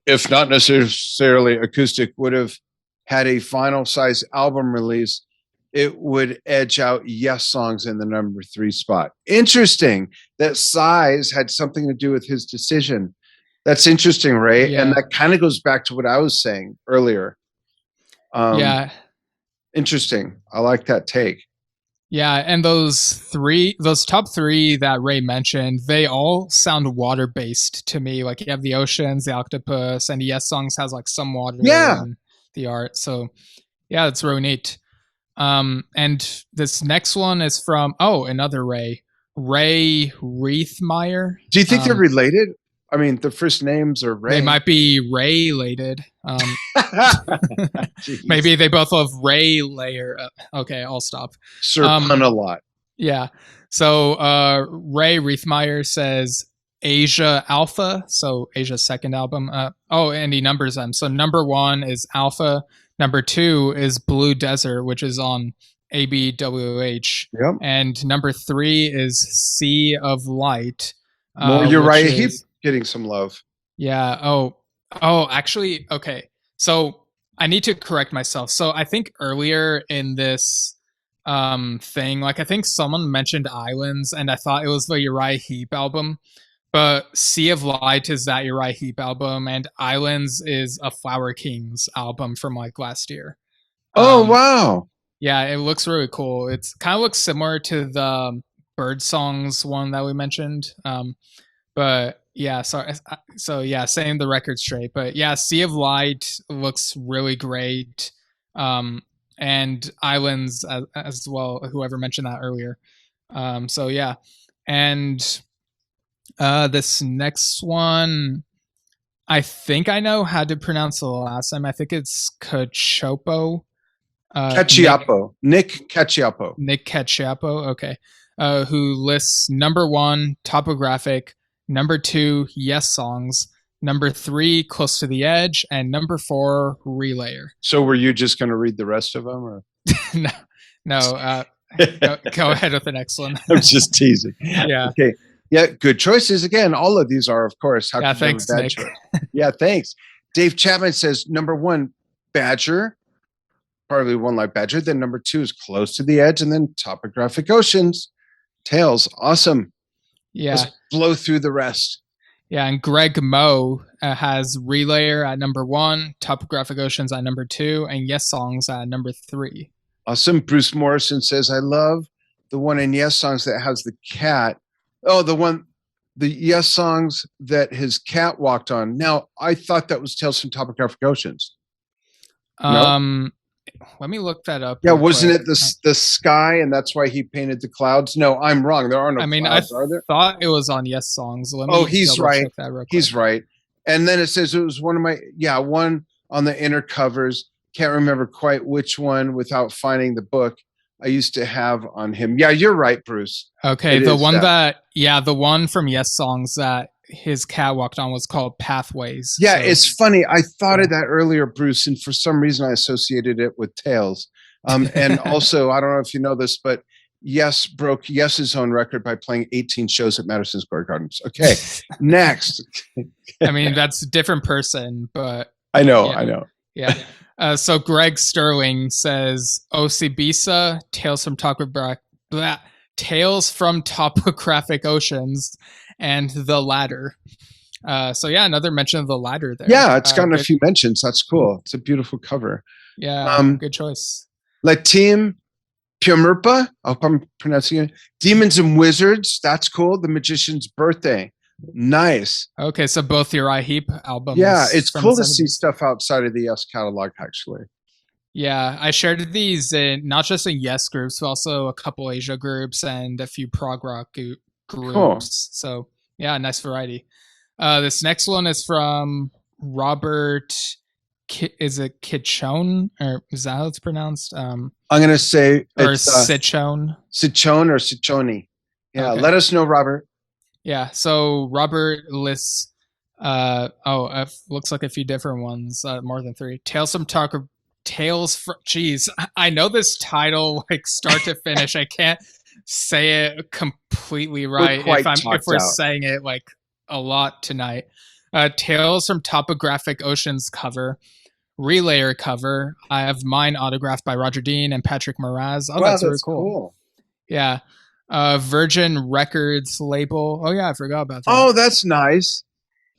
S2: if not necessarily acoustic, would have had a final size album release, it would edge out Yes songs in the number 3 spot. Interesting that size had something to do with his decision. That's interesting, Ray. Yeah. And that kind of goes back to what I was saying earlier. Interesting. I like that take.
S1: Yeah, and those top 3 that Ray mentioned, they all sound water-based to me. Like, you have the oceans, the octopus, and Yes songs has like some water in the art. So yeah, it's really neat. And this next one is from another Ray Reithmeyer.
S2: Do you think they're related? I mean, the first names are Ray.
S1: They might be Ray-lated. Maybe they both have Ray layer. Okay, I'll stop.
S2: Sir pun a lot.
S1: Yeah. So Ray Reithmeyer says Asia Alpha. So Asia's second album. And he numbers them. So number 1 is Alpha. Number 2 is Blue Desert, which is on ABWH. Yep. And number 3 is Sea of Light.
S2: More Uriah Heep getting some love.
S1: Yeah. Actually, okay. So I need to correct myself. So I think earlier in this thing, like I think someone mentioned Islands, and I thought it was the Uriah Heep album. But Sea of Light is that Uriah Heep album, and Islands is a Flower Kings album from like last year.
S2: Wow.
S1: Yeah, it looks really cool. It's kind of looks similar to the Bird Songs one that we mentioned. But yeah, sorry. So yeah, saying the record straight. But yeah, Sea of Light looks really great. And Islands as well, whoever mentioned that earlier. So yeah. And this next one, I think I know how to pronounce the last name. I think it's Cacioppo.
S2: Caccioppo. Nick Caccioppo.
S1: Nick Caccioppo. Okay. Who lists number 1, Topographic, number 2, Yes songs, number 3, Close to the Edge, and number 4, Relayer.
S2: So were you just going to read the rest of them? Or?
S1: No. Go ahead with the next one.
S2: I'm just teasing.
S1: Yeah.
S2: Okay. Yeah, good choices. Again, all of these are, of course.
S1: How thanks, Nick.
S2: Yeah, thanks. Dave Chapman says, number 1, Badger. probably one like Badger. Then number 2 is Close to the Edge, and then Topographic Oceans. Tails, awesome.
S1: Yeah.
S2: Let's blow through the rest.
S1: Yeah, and Greg Moe has Relayer at number 1, Topographic Oceans at number 2, and Yes Songs at number 3.
S2: Awesome. Bruce Morrison says, I love the one in Yes Songs that has the cat. Oh, the Yes Songs that his cat walked on. Now, I thought that was Tales from Topographic Oceans.
S1: No? Let me look that up.
S2: Yeah, wasn't it the sky, and that's why he painted the clouds? No, I'm wrong. There are no clouds, are there?
S1: I thought it was on Yes Songs. Let me
S2: he's right.
S1: He's
S2: right. And then it says it was one on the inner covers. Can't remember quite which one without finding the book I used to have on him. Yeah, you're right, Bruce.
S1: Okay, the one from Yes Songs that his cat walked on was called Pathways.
S2: Yeah, so it's funny. I thought of that earlier, Bruce, and for some reason I associated it with Tails. And also, I don't know if you know this, but Yes broke Yes's own record by playing 18 shows at Madison Square Gardens. Okay, next.
S1: I mean, that's a different person, but
S2: I know.
S1: Yeah. So Greg Sterling says Osibisa, Tales from Topographic Oceans, and The Ladder. So yeah, another mention of The Ladder there.
S2: Yeah, it's gotten a few mentions. That's cool. It's a beautiful cover.
S1: Yeah, good choice.
S2: Latim Pumurpa, I hope I'm pronouncing it. Demons and Wizards, that's cool. The Magician's Birthday. Nice.
S1: Okay, so both Uriah Heep albums.
S2: Yeah, it's cool to see stuff outside of the Yes catalog, actually.
S1: Yeah, I shared these in not just in Yes groups, but also a couple Asia groups and a few prog rock groups. Cool. So yeah, nice variety. This next one is from Robert. Is it Kitchone, or is that how it's pronounced? I'm
S2: gonna say
S1: or Sichone.
S2: Sichone or Sichoni. Yeah, okay. Let us know, Robert.
S1: Yeah, so Robert lists looks like a few different ones, more than 3. Jeez, I know this title like start to finish. I can't say it completely right if we're saying it like a lot tonight. Tales from Topographic Oceans cover, Relayer cover. I have mine autographed by Roger Dean and Patrick Moraz. Oh, wow, that's really cool. Yeah. Virgin Records label. Oh yeah, I forgot about that.
S2: Oh, that's nice.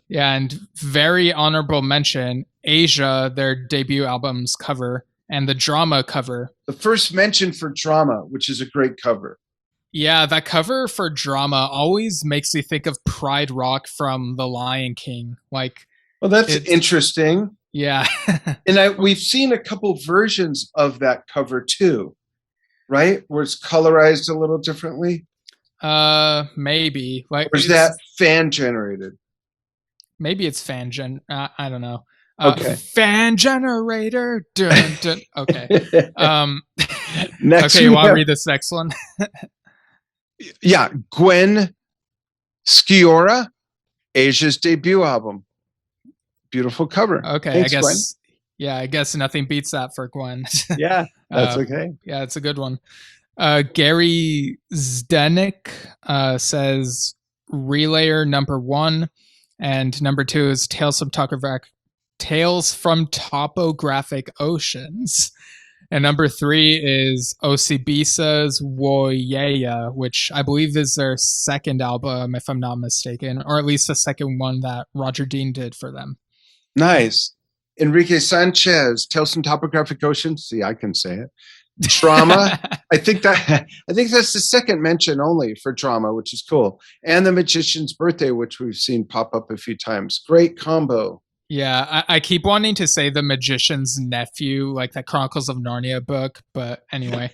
S1: Yeah, and very honorable mention, Asia, their debut album's cover, and the Drama cover.
S2: The first mention for Drama, which is a great cover.
S1: Yeah, that cover for Drama always makes me think of Pride Rock from The Lion King. Like,
S2: well, that's interesting.
S1: Yeah.
S2: And we've seen a couple versions of that cover too, right? Where it's colorized a little differently.
S1: Maybe. Like,
S2: or is that fan generated?
S1: Maybe it's fan I don't know.
S2: Okay.
S1: Fan generator. Dun, dun. Okay.
S2: Next,
S1: okay, you want to read this next one?
S2: Yeah, Gwen Sciorra, Asia's debut album. Beautiful cover.
S1: Okay, thanks, I guess. Gwen. Yeah, I guess nothing beats that for Gwen.
S2: Yeah, that's okay.
S1: Yeah, it's a good one. Gary Zdenek says Relayer number 1, and number 2 is Tales from Topographic Oceans. And number 3 is Osibisa's Woyeya, which I believe is their second album, if I'm not mistaken, or at least the second one that Roger Dean did for them.
S2: Nice. Enrique Sanchez, Tales from Topographic Oceans. See, I can say it. Drama. I think that's the second mention only for Drama, which is cool. And The Magician's Birthday, which we've seen pop up a few times. Great combo.
S1: Yeah, I keep wanting to say The Magician's Nephew, like that Chronicles of Narnia book, but anyway.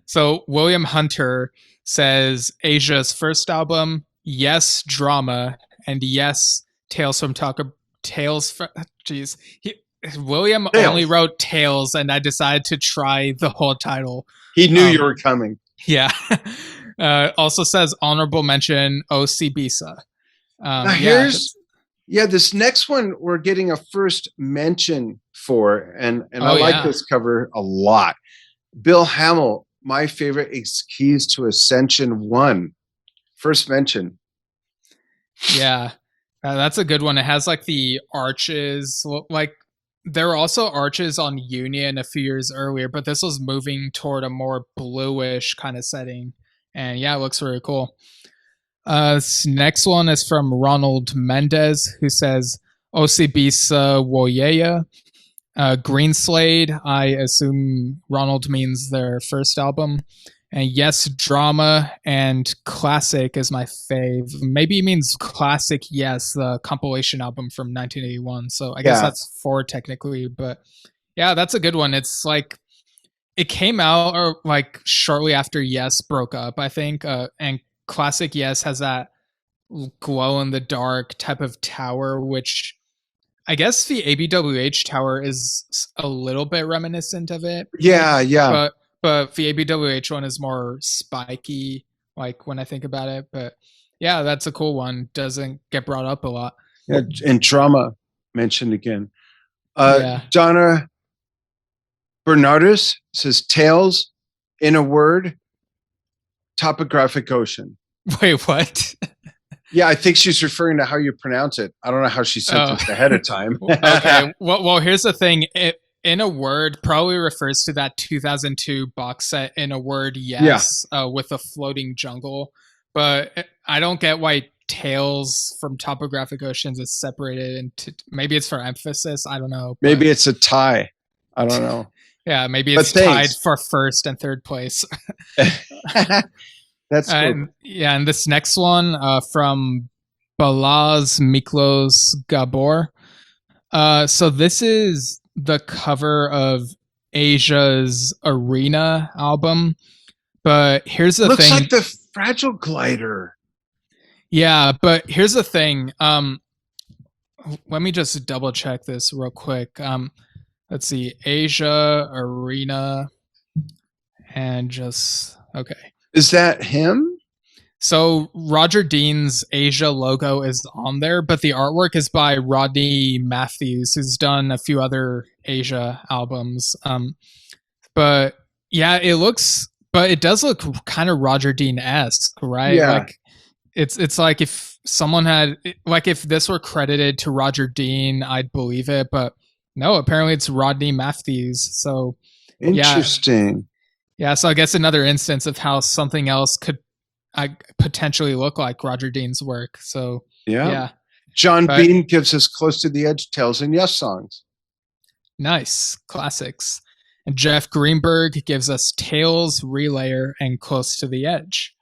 S1: So William Hunter says Asia's first album, yes, Drama, and yes, William only wrote Tales, and I decided to try the whole title.
S2: He knew you were coming.
S1: Yeah. Also says honorable mention Osibisa.
S2: This next one we're getting a first mention for, and I like this cover a lot. Bill Hamill, my favorite is Keys to Ascension 1. First mention.
S1: Yeah, that's a good one. It has like the arches, like there were also arches on Union a few years earlier, but this was moving toward a more bluish kind of setting. And yeah, it looks really cool. This next one is from Ronald Mendez, who says, Osibisa Woyeya. Greenslade, I assume Ronald means their first album. And yes, drama and classic is my fave. Maybe he means classic, yes, the compilation album from 1981. So I guess
S2: Yeah.
S1: that's four technically, but yeah, that's a good one. It's like it came out or like shortly after Yes broke up, I think. And classic Yes has that glow in the dark type of tower, which I guess the ABWH tower is a little bit reminiscent of it.
S2: Yeah, yeah.
S1: But the ABWH one is more spiky, like when I think about it. But yeah, that's a cool one. Doesn't get brought up a lot.
S2: Yeah, and drama mentioned again.
S1: Yeah.
S2: Donna Bernardus says tails in a word, topographic ocean.
S1: Wait, what?
S2: Yeah, I think she's referring to how you pronounce it. I don't know how she said this ahead of time.
S1: Okay. Well, here's the thing. In a word probably refers to that 2002 box set In a Word, yes, with a floating jungle. But I don't get why Tales from Topographic Oceans is separated into. Maybe it's for emphasis. I don't know.
S2: Maybe it's a tie. I don't know.
S1: Yeah, maybe it's tied for first and third place.
S2: That's cool.
S1: And this next one from Balaz Miklos Gabor. So this is the cover of Asia's Arena album, but here's the
S2: Looks
S1: thing.
S2: Looks like the Fragile Glider.
S1: Yeah, but here's the thing. Let me just double check this real quick. Let's see, Asia Arena, and just okay.
S2: Is that him?
S1: So Roger Dean's Asia logo is on there, but the artwork is by Rodney Matthews, who's done a few other Asia albums. But yeah, it does look kind of Roger Dean-esque, right?
S2: Yeah.
S1: Like it's like if someone had, like if this were credited to Roger Dean, I'd believe it, but no, apparently it's Rodney Matthews. So
S2: interesting.
S1: Yeah, so I guess another instance of how something else could potentially look like Roger Dean's work. So yeah.
S2: John Bean gives us Close to the Edge, Tales and Yes songs.
S1: Nice classics. And Jeff Greenberg gives us Tales, Relayer, and Close to the Edge.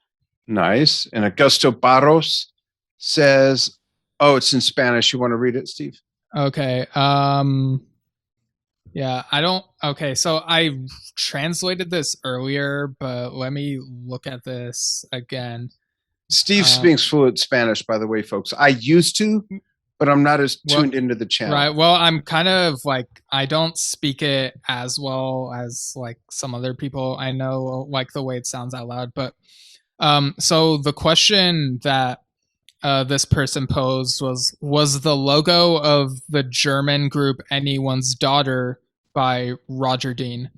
S2: Nice. And Augusto Barros says, "Oh, it's in Spanish. You want to read it, Steve?"
S1: Okay. Yeah, I don't. Okay, so I translated this earlier, but let me look at this again.
S2: Steve speaks fluent Spanish, by the way, folks. I used to, but I'm not as tuned into the channel.
S1: Right. Well, I'm kind of like, I don't speak it as well as like some other people I know, like the way it sounds out loud. But so the question that this person posed was the logo of the German group Anyone's Daughter by Roger Dean?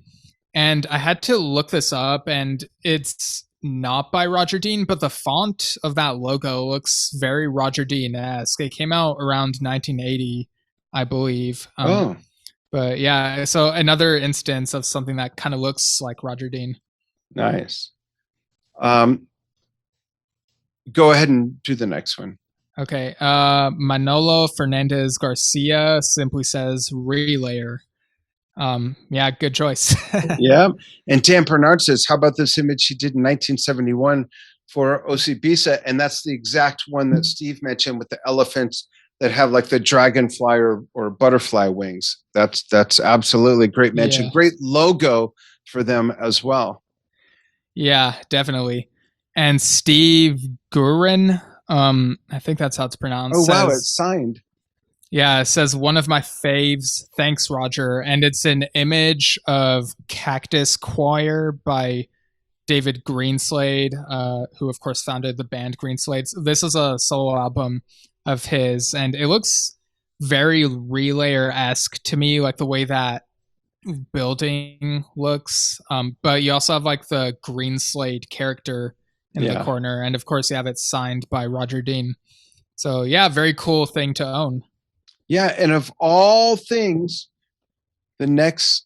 S1: And I had to look this up, and it's not by Roger Dean, but the font of that logo looks very Roger Dean-esque. It came out around 1980, I believe. But yeah, so another instance of something that kind of looks like Roger Dean.
S2: Nice. Go ahead and do the next one.
S1: Okay. Manolo Fernandez Garcia simply says Relayer. Yeah, good choice.
S2: Yeah. And Dan Bernard says, how about this image she did in 1971 for Osibisa? And that's the exact one that Steve mentioned with the elephants that have like the dragonfly or butterfly wings. That's absolutely great mention. Yeah. Great logo for them as well.
S1: Yeah, definitely. And Steve Gurin, I think that's how it's pronounced.
S2: Oh, wow, it's signed.
S1: Yeah, it says one of my faves. Thanks, Roger. And it's an image of Cactus Choir by David Greenslade, who of course founded the band Greenslade. So this is a solo album of his, and it looks very Relayer-esque to me, like the way that building looks. But you also have like the Greenslade character in the corner, and of course you have it signed by Roger Dean. So yeah, very cool thing to own.
S2: Yeah, and of all things The next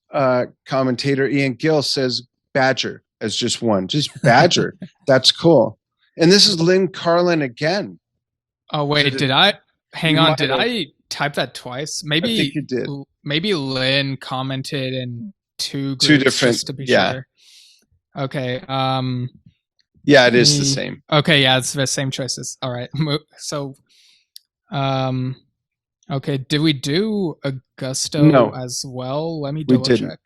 S2: commentator, Ian Gill, says Badger as just one. Just Badger. That's cool. And this is Lynn Carlin again.
S1: Oh wait, did I hang on? Did
S2: have.
S1: I type that twice?
S2: I think you did.
S1: Maybe Lynn commented in two
S2: different,
S1: just to be sure. Okay.
S2: Yeah, it is the same.
S1: Okay, yeah, it's the same choices. All right. So okay, did we do Augusto as well? Let me double check.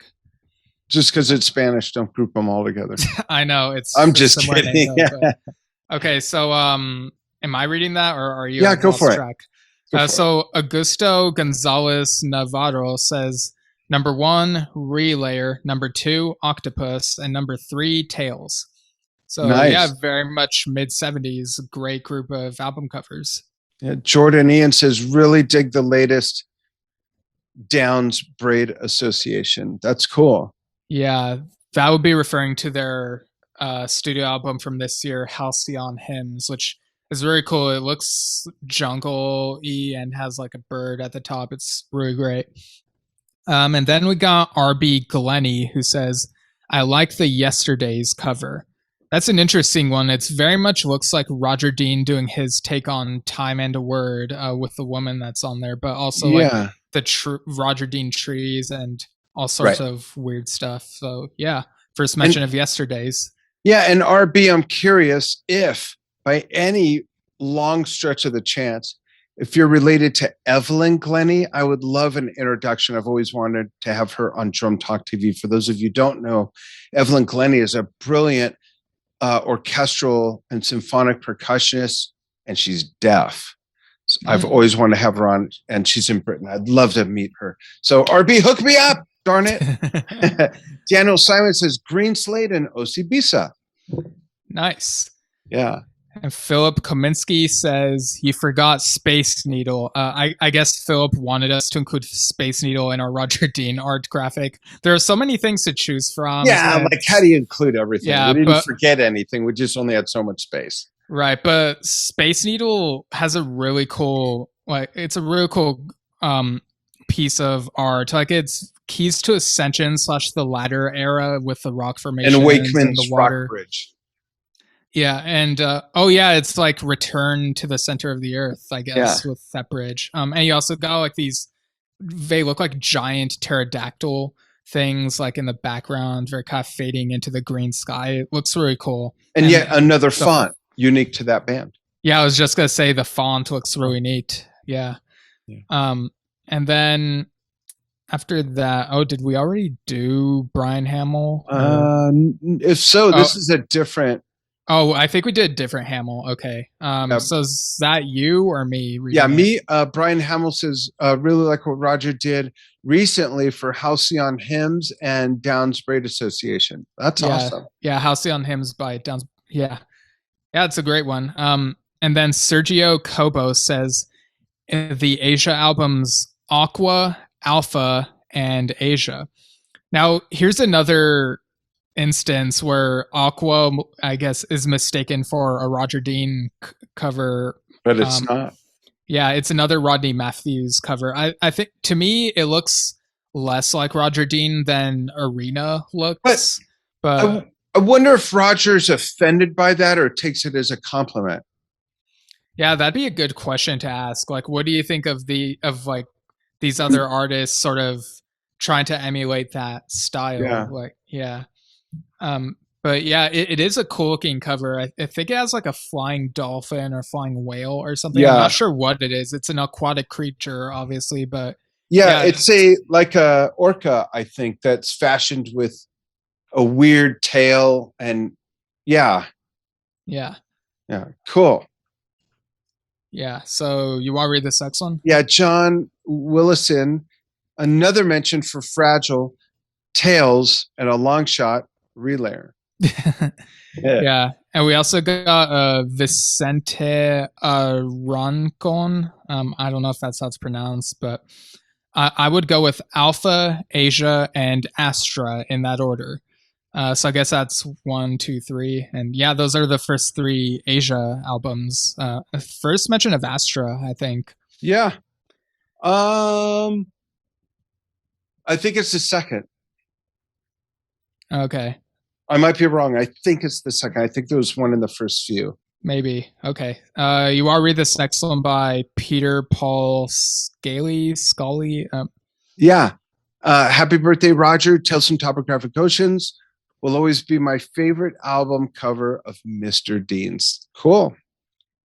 S2: Just because it's Spanish, don't group them all together.
S1: I know
S2: I'm just kidding.
S1: Okay, so am I reading that or are you?
S2: Yeah, go for
S1: track? So Augusto Gonzalez Navarro says number 1, Relayer, number 2, Octopus, and number 3, Tails. So yeah, very much mid-70s, great group of album covers.
S2: Yeah, Jordan Ian says really dig the latest Downs Braid Association. That's cool.
S1: Yeah, that would be referring to their studio album from this year, Halcyon Hymns, which is very cool. It looks jungle-y and has like a bird at the top. It's really great. And then we got RB Glenny, who says, I like the Yesterdays cover. That's an interesting one. It's very much looks like Roger Dean doing his take on Time and a Word with the woman that's on there, but also like the Roger Dean trees and all sorts of weird stuff. So yeah, first mention of Yesterdays.
S2: Yeah, and RB, I'm curious if by any long stretch of the chance, if you're related to Evelyn Glenny, I would love an introduction. I've always wanted to have her on Drum Talk TV. For those of you who don't know, Evelyn Glenny is a brilliant orchestral and symphonic percussionist, and she's deaf. So I've always wanted to have her on, and she's in Britain. I'd love to meet her. So RB, hook me up, darn it. Daniel Simon says Greenslade and Osibisa.
S1: Nice.
S2: Yeah.
S1: And Philip Kaminsky says, you forgot Space Needle. I guess Philip wanted us to include Space Needle in our Roger Dean art graphic. There are so many things to choose from.
S2: Yeah, like how do you include everything? Yeah, we didn't forget anything. We just only had so much space.
S1: Right, but Space Needle has a really cool, it's a really cool piece of art. Like it's Keys to Ascension / the Ladder era with the rock formation
S2: and Wakeman's
S1: the water.
S2: Rock Bridge.
S1: Yeah, and it's like Return to the Center of the Earth, I guess, with that bridge. And you also got like these, they look like giant pterodactyl things like in the background, very kind of fading into the green sky. It looks really cool.
S2: And yet another font unique to that band.
S1: Yeah, I was just gonna say the font looks really neat. Yeah. And then after that, did we already do Brian Hamill?
S2: If so, this is a different.
S1: Oh, I think we did different Hamill. Okay. So is that you or me?
S2: Yeah, me. Brian Hamill says, really like what Roger did recently for Halcyon Hymns and Downs Braid Association. That's awesome.
S1: Yeah, Halcyon Hymns by Downs. Yeah, it's a great one. And then Sergio Cobo says the Asia albums Aqua, Alpha, and Asia. Now, here's another instance where Aqua, I guess, is mistaken for a Roger Dean cover.
S2: But it's not.
S1: Yeah, it's another Rodney Matthews cover. I think, to me, it looks less like Roger Dean than Arena looks. But
S2: I wonder if Roger's offended by that or takes it as a compliment.
S1: Yeah, that'd be a good question to ask. Like, what do you think of these other artists sort of trying to emulate that style? But yeah, it is a cool looking cover. I think it has like a flying dolphin or flying whale or something. Yeah. I'm not sure what it is. It's an aquatic creature, obviously, but
S2: it's like a orca, I think, that's fashioned with a weird tail and cool.
S1: Yeah. So you want to read this next one?
S2: Yeah. John Willison, another mention for Fragile, Tails, and a long shot Relayer.
S1: Yeah. And we also got Vicente Roncon. I don't know if that's how it's pronounced, but I would go with Alpha, Asia, and Astra in that order. So I guess that's 1, 2, 3. And yeah, those are the first 3 Asia albums. First mention of Astra, I think.
S2: Yeah. I think it's the second.
S1: Okay,
S2: I might be wrong. I think it's the second. I think there was one in the first few.
S1: maybe. Okay. You want to read this next one by Peter Paul Scully?
S2: Yeah. Happy Birthday, Roger. Tales from Topographic Oceans will always be my favorite album cover of Mr. Dean's. Cool.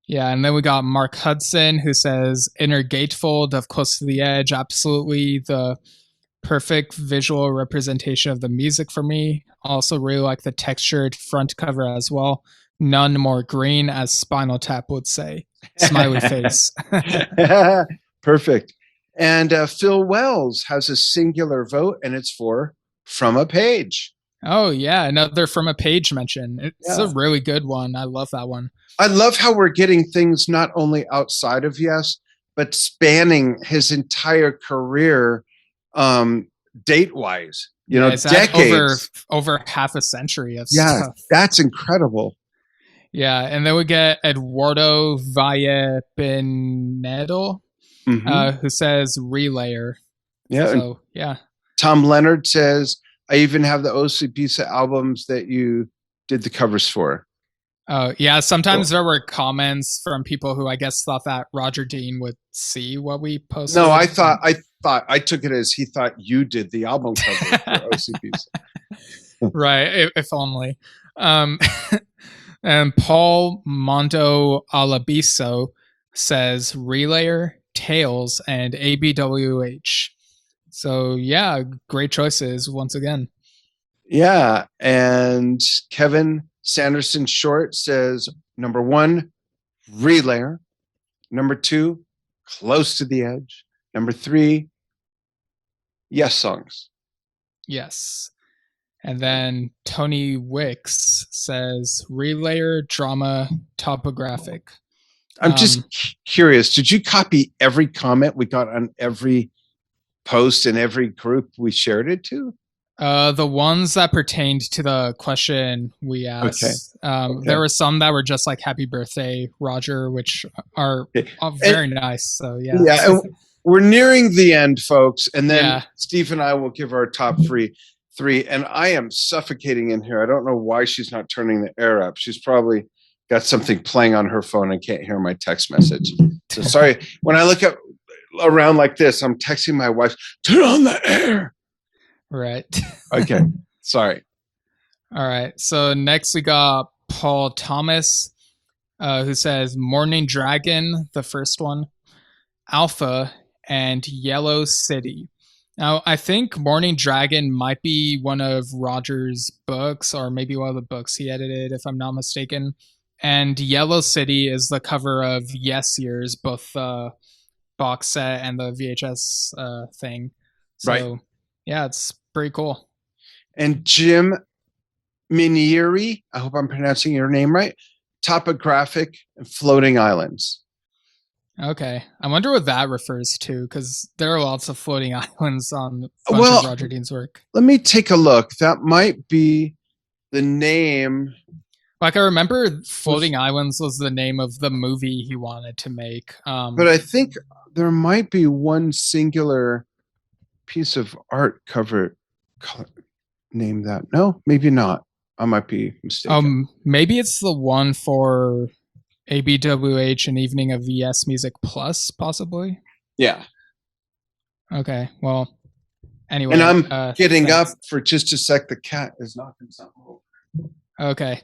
S1: Yeah, and then we got Mark Hudson who says Inner Gatefold of Close to the Edge, absolutely the perfect visual representation of the music for me. Also really like the textured front cover as well. None more green, as Spinal Tap would say. Smiley face.
S2: Perfect. And Phil Wells has a singular vote, and it's for From a Page.
S1: Oh yeah, another From a Page mention. It's a really good one. I love that one.
S2: I love how we're getting things not only outside of Yes, but spanning his entire career, date wise. You know, decades.
S1: Over half a century of stuff.
S2: That's incredible.
S1: Yeah, and then we get Eduardo Valle Pinedo, who says Relayer.
S2: Yeah.
S1: So yeah.
S2: Tom Leonard says, I even have the OC Pizza albums that you did the covers for.
S1: Oh yeah, sometimes there were comments from people who I guess thought that Roger Dean would see what we posted.
S2: No, I took it as he thought you did the album cover for OC Pizza.
S1: Right, if only. And Paul Mondo Alabiso says Relayer, Tails, and ABWH. So yeah, great choices once again.
S2: Yeah, and Kevin Sanderson Short says number 1, Relayer. Number 2, Close to the Edge. Number 3, Yes songs.
S1: Yes. And then Tony Wicks says Relayer, Drama, Topographic.
S2: I'm just curious. Did you copy every comment we got on every post in every group we shared it to?
S1: The ones that pertained to the question we asked. Okay. There were some that were just like "Happy Birthday, Roger," which are very nice. So yeah.
S2: Yeah, we're nearing the end, folks, and then Steve and I will give our top three. And I am suffocating in here. I don't know why she's not turning the air up. She's probably got something playing on her phone and can't hear my text message. So sorry. When I look up around like this, I'm texting my wife, turn on the air.
S1: Right.
S2: Okay. Sorry.
S1: All right. So next we got Paul Thomas, who says Morning Dragon, the first one, Alpha, and Yellow City. Now, I think Morning Dragon might be one of Roger's books, or maybe one of the books he edited, if I'm not mistaken. And Yellow City is the cover of Yes Years, both the box set and the VHS thing. So, yeah, it's pretty cool.
S2: And Jim Minieri, I hope I'm pronouncing your name right, Topographic and Floating Islands.
S1: Okay. I wonder what that refers to, because there are lots of floating islands on a bunch of Roger Dean's work.
S2: Let me take a look. That might be the name.
S1: Like, I remember Floating Islands was the name of the movie he wanted to make.
S2: But I think there might be one singular piece of art cover name that. No, maybe not. I might be mistaken.
S1: Maybe it's the one for ABWH and Evening of VS Music Plus, possibly.
S2: Yeah.
S1: Okay. Well, anyway.
S2: And I'm getting up for just a sec. The cat is knocking something over.
S1: Okay.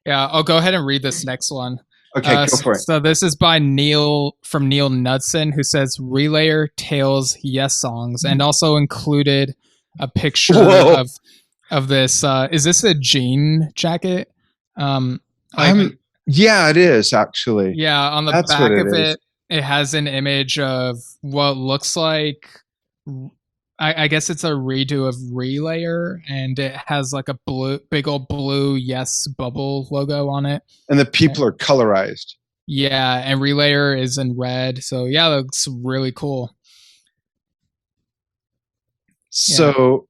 S1: Yeah, I'll go ahead and read this next one.
S2: Okay, go for it.
S1: So this is by Neil Knudsen, who says Relayer, Tails, Yes songs, and also included a picture of this. Is this a jean jacket?
S2: Yeah, it is actually.
S1: Yeah, on the back of it, it has an image of what looks like, I guess it's a redo of Relayer, and it has like a big old blue Yes bubble logo on it.
S2: And the people are colorized.
S1: Yeah, and Relayer is in red. So yeah, that looks really cool.
S2: So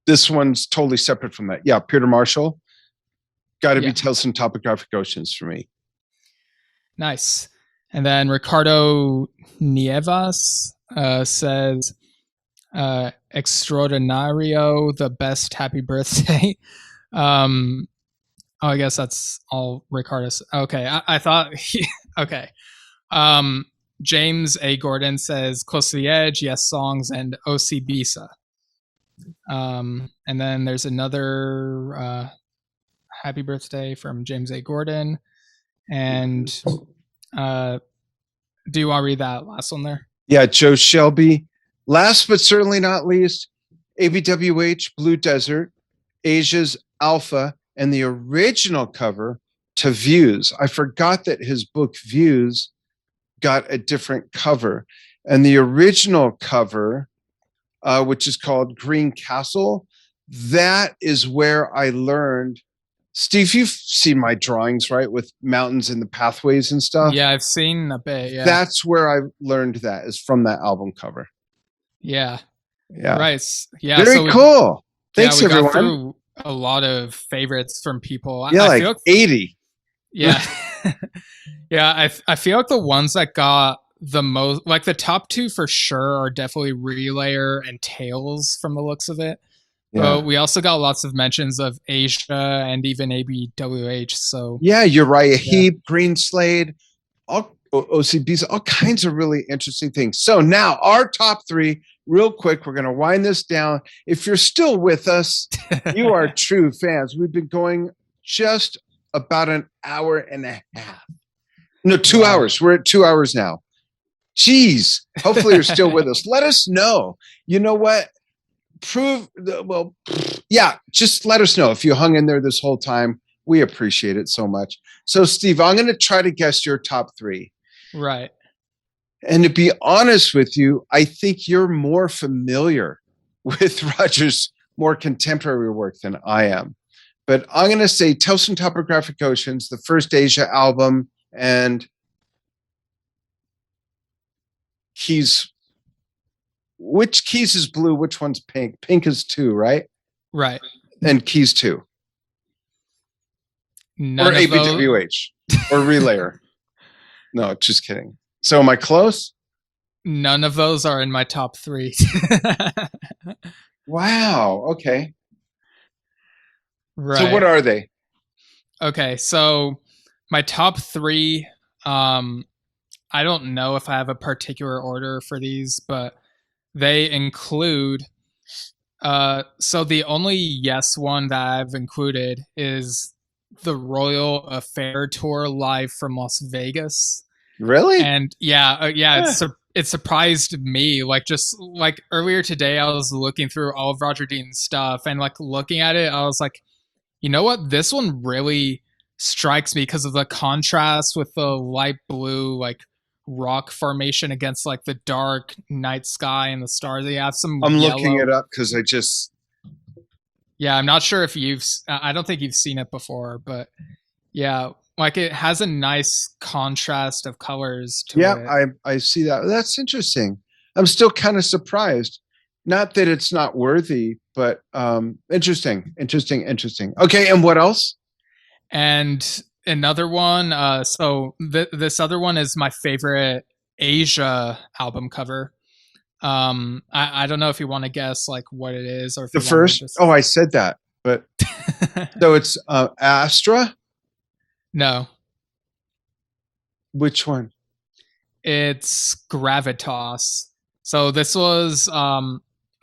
S2: this one's totally separate from that. Yeah, Peter Marshall. Got to be Tales from Topographic Oceans for me.
S1: Nice. And then Ricardo Nievas says extraordinario, the best happy birthday. um, I guess that's all Ricardus. Okay, I thought. Okay. Um, James A. Gordon says close to the edge, yes songs, and OC Bisa. And then there's another happy birthday from James A. Gordon. And do you want to read that last one there?
S2: Yeah, Joe Shelby. Last but certainly not least, ABWH Blue Desert, Asia's Alpha, and the original cover to Views. I forgot that his book Views got a different cover. And the original cover, which is called Green Castle, that is where I learned. Steve, you've seen my drawings, right? With mountains and the pathways and stuff.
S1: Yeah, I've seen a bit. Yeah.
S2: That's where I learned that, is from that album cover.
S1: Yeah.
S2: Yeah.
S1: Right. Yeah.
S2: Very cool. Thanks,
S1: we
S2: everyone.
S1: Got through a lot of favorites from people.
S2: Yeah,
S1: I
S2: feel like 80.
S1: Yeah. Yeah. I feel like the ones that got the most, like the top two for sure, are definitely Relayer and Tails from the looks of it. Yeah. But we also got lots of mentions of Asia and even ABWH. So
S2: yeah, Uriah Heep, Greenslade, all OCBs, all kinds of really interesting things. So now our top three, real quick, we're going to wind this down. If you're still with us, you are true fans. We've been going just about an hour and a half. No, 2 hours. We're at 2 hours now. Jeez. Hopefully you're still with us. Let us know. You know what? Just let us know if you hung in there this whole time. We appreciate it so much. So, Steve, I'm going to try to guess your top three.
S1: Right.
S2: And to be honest with you, I think you're more familiar with Roger's more contemporary work than I am. But I'm going to say Tellson Topographic Oceans, the first Asia album, and Keys. Which Keys is blue? Which one's pink? Pink is 2, right?
S1: Right.
S2: And Keys 2. None or ABWH or Relayer. No, just kidding. So am I close?
S1: None of those are in my top three.
S2: Wow. Okay.
S1: Right.
S2: So what are they?
S1: Okay. So my top three, I don't know if I have a particular order for these, but they include, so the only yes one that I've included is the Royal Affair Tour live from Las Vegas.
S2: Really?
S1: And it surprised me. Like, just like earlier today, I was looking through all of Roger Dean's stuff, and like looking at it, I was like, you know what? This one really strikes me because of the contrast with the light blue, like rock formation against like the dark night sky and the stars. They have some.
S2: I'm looking it up because I just.
S1: Yeah, I'm not sure if I don't think you've seen it before, but yeah, like it has a nice contrast of colors to it.
S2: Yeah, I see that. That's interesting. I'm still kind of surprised. Not that it's not worthy, but interesting. Okay, and what else?
S1: And another one, this other one is my favorite Asia album cover. I don't know if you want to guess like what it is, or if
S2: the first. Oh, I said that, but so it's Astra.
S1: No.
S2: Which one?
S1: It's Gravitas. So this was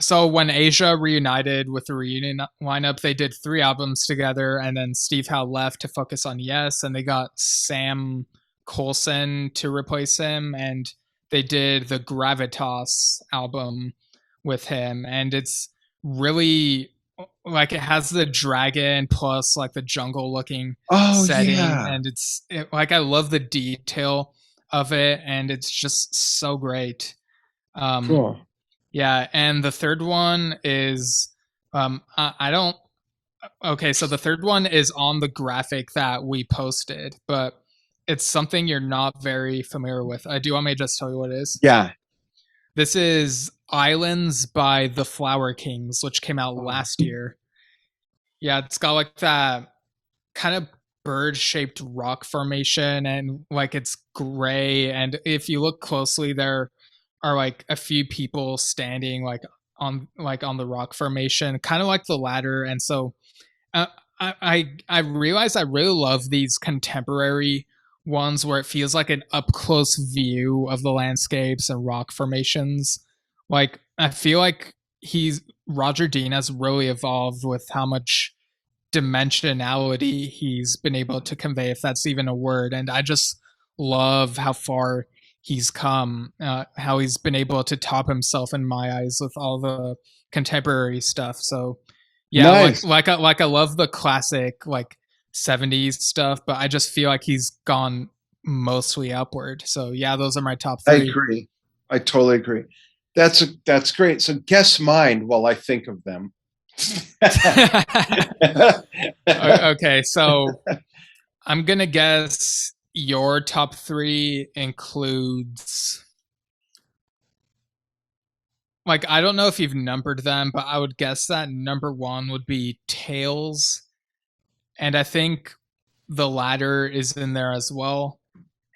S1: so when Asia reunited with the reunion lineup, they did 3 albums together, and then Steve Howe left to focus on Yes, and they got Sam Coulson to replace him, and they did the Gravitas album with him, and it's really like it has the dragon plus like the jungle looking setting, and like I love the detail of it, and it's just so great.
S2: Cool.
S1: Yeah, and the third one is I don't. Okay, so the third one is on the graphic that we posted, but it's something you're not very familiar with. Do you want me to just tell you what it is?
S2: Yeah.
S1: This is Islands by the Flower Kings, which came out last year. Yeah, it's got like that kind of bird-shaped rock formation, and like it's gray, and if you look closely, there are like a few people standing on the rock formation, kind of like the ladder. And so uh, I realize I really love these contemporary ones where it feels like an up close view of the landscapes and rock formations. Like I feel like he's Roger Dean has really evolved with how much dimensionality he's been able to convey, if that's even a word. And I just love how far he's come, how he's been able to top himself in my eyes with all the contemporary stuff. So yeah,
S2: Nice.
S1: like I love the classic like 70s stuff, but I just feel like he's gone mostly upward. So yeah, those are my top
S2: I
S1: three.
S2: agree. I totally agree. That's great. So guess mine while I think of them.
S1: Okay, so I'm gonna guess your top three includes, like, I don't know if you've numbered them, but I would guess that number one would be Tails, and I think the latter is in there as well,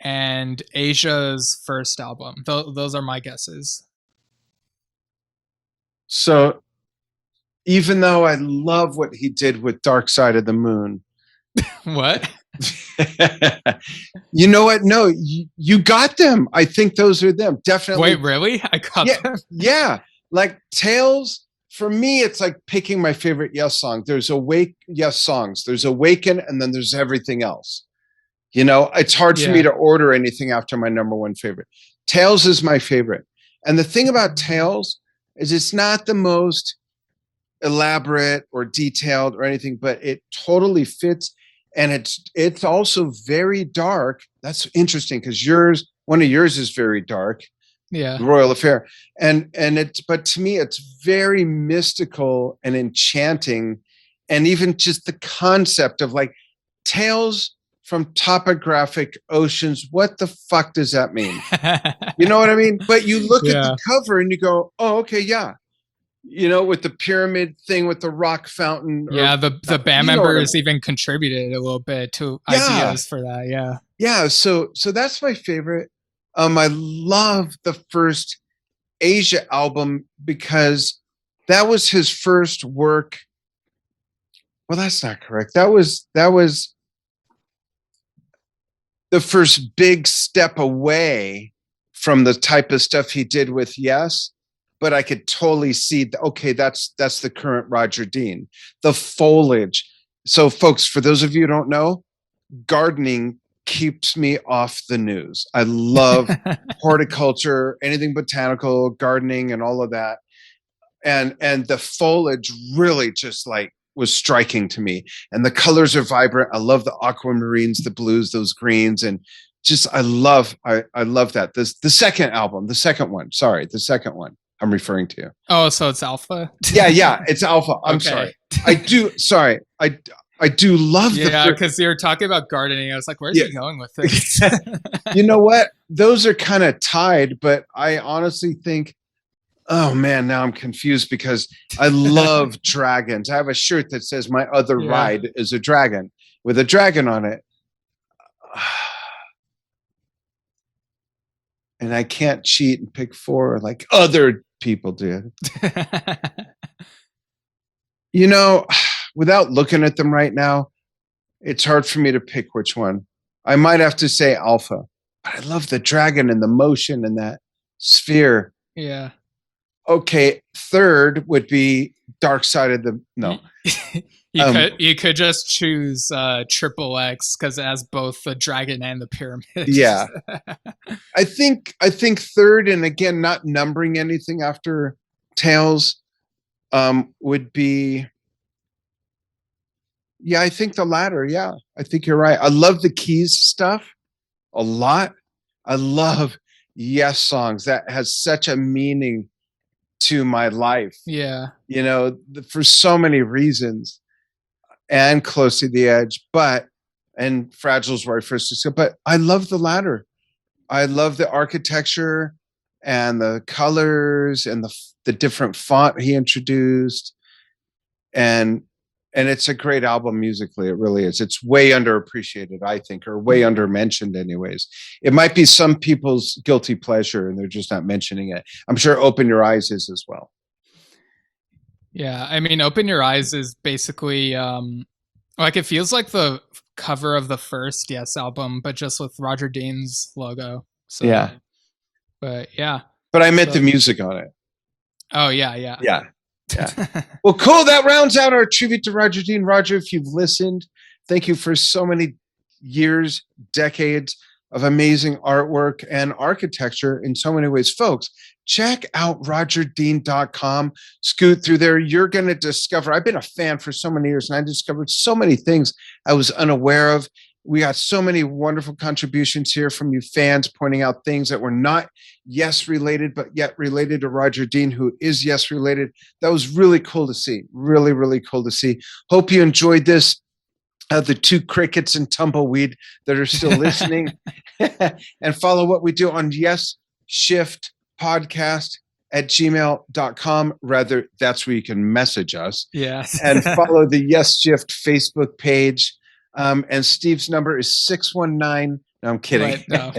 S1: and Asia's first album. Those are my guesses.
S2: So even though I love what he did with Dark Side of the Moon,
S1: What?
S2: you know what? No, you got them. I think those are them. Definitely.
S1: Wait, really? I got
S2: Yeah,
S1: them.
S2: yeah. Like Tales, for me, it's like picking my favorite Yes song. There's Yes songs. There's Awaken, and then there's everything else. You know, it's hard for me
S1: Yeah,
S2: to order anything after my number one favorite. Tales is my favorite. And the thing about Tales is it's not the most elaborate or detailed or anything, but it totally fits. And it's also very dark. That's interesting because one of yours is very dark,
S1: yeah.
S2: Royal Affair. And it's, but to me, it's very mystical and enchanting. And even just the concept of like Tales from topographic oceans. What the fuck does that mean? You know what I mean? But you look at the
S1: Yeah.
S2: cover and you go, oh, okay, yeah. You know, with the pyramid thing with the rock fountain, or
S1: Yeah, the band
S2: you know what I
S1: members
S2: mean?
S1: even contributed a little bit to
S2: Yeah,
S1: ideas for that. Yeah.
S2: yeah. So that's my favorite. I love the first Asia album because that was his first work. Well, that's not correct. That was the first big step away from the type of stuff he did with Yes. But I could totally see, okay, that's the current Roger Dean. The foliage. So, folks, for those of you who don't know, gardening keeps me off the news. I love horticulture, anything botanical, gardening, and all of that. And the foliage really just like was striking to me. And the colors are vibrant. I love the aquamarines, the blues, those greens, and just I love that. The second album, the second one. Sorry, the second one I'm referring to.
S1: Oh, so it's Alpha.
S2: Yeah, yeah, it's Alpha. I'm
S1: Okay.
S2: sorry. I do. Sorry, I do love the
S1: Yeah,
S2: first.
S1: because you were talking about gardening. I was like, where's
S2: Yeah.
S1: he going with this?
S2: You know what? Those are kind of tied, but I honestly think, oh man, now I'm confused because I love dragons. I have a shirt that says my other
S1: Yeah.
S2: ride is a dragon with a dragon on it. And I can't cheat and pick four like other people did. You know, without looking at them right now, it's hard for me to pick which one. I might have to say Alpha, but I love the dragon and the motion and that sphere.
S1: Yeah.
S2: Okay, third would be Dark Side of the
S1: You,
S2: no. Um,
S1: you could just choose triple X because it has both the dragon and the pyramid.
S2: yeah, I think third, and again, not numbering anything after Tails, would be, yeah, I think the latter. Yeah, I think you're right. I love the keys stuff a lot. I love Yes songs. That has such a meaning to my life,
S1: Yeah.
S2: you know, for so many reasons, and Close to the Edge, but and Fragile's where I first discovered. But I love the latter. I love the architecture and the colors and the different font he introduced. And And it's a great album musically. It really is. It's way underappreciated, I think, or way undermentioned anyways. It might be some people's guilty pleasure and they're just not mentioning it. I'm sure Open Your Eyes is as well.
S1: Yeah, I mean, Open Your Eyes is basically like it feels like the cover of the first Yes album, but just with Roger Dean's logo. So,
S2: yeah.
S1: But yeah.
S2: But I meant the music on it.
S1: Oh, yeah, yeah.
S2: Yeah. Yeah. Well, cool. That rounds out our tribute to Roger Dean. Roger, if you've listened, thank you for so many years, decades of amazing artwork and architecture in so many ways. Folks, check out rogerdean.com. Scoot through there. You're going to discover, I've been a fan for so many years and I discovered so many things I was unaware of. We got so many wonderful contributions here from you fans pointing out things that were not Yes related, but yet related to Roger Dean, who is Yes related. That was really cool to see. Really, really cool to see. Hope you enjoyed this. The two crickets and tumbleweed that are still listening. And follow what we do on Yesshift podcast at gmail.com. Rather, that's where you can message us.
S1: Yes.
S2: And follow the Yesshift Facebook page. And Steve's number is 619. No, I'm kidding.
S1: Right, no.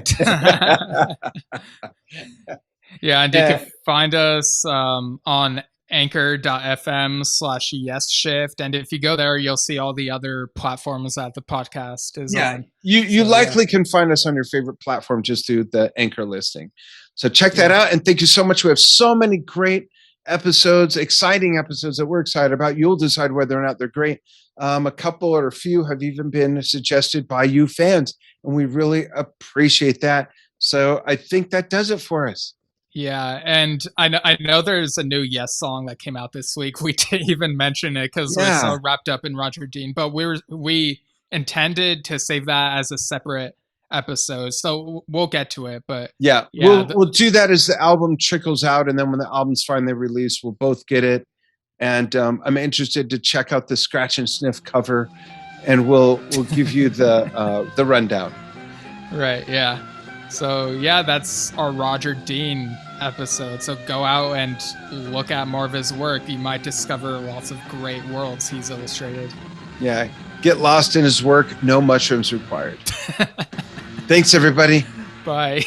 S1: Yeah, and you can find us on anchor.fm/Yesshift. And if you go there, you'll see all the other platforms that the podcast is on.
S2: You likely can find us on your favorite platform just through the Anchor listing. So check that out. And thank you so much. We have so many great episodes, exciting episodes that we're excited about. You'll decide whether or not they're great. A couple or a few have even been suggested by you fans, and we really appreciate that. So I think that does it for us.
S1: Yeah, and I know there's a new Yes song that came out this week. We didn't even mention it because we're so wrapped up in Roger Dean, but we intended to save that as a separate episode, so we'll get to it. But
S2: we'll do that as the album trickles out, and then when the album's finally released, we'll both get it. And I'm interested to check out the Scratch and Sniff cover, and we'll give you the rundown.
S1: Right. Yeah. So yeah, that's our Roger Dean episode. So go out and look at more of his work. You might discover lots of great worlds he's illustrated.
S2: Yeah. Get lost in his work. No mushrooms required. Thanks, everybody.
S1: Bye.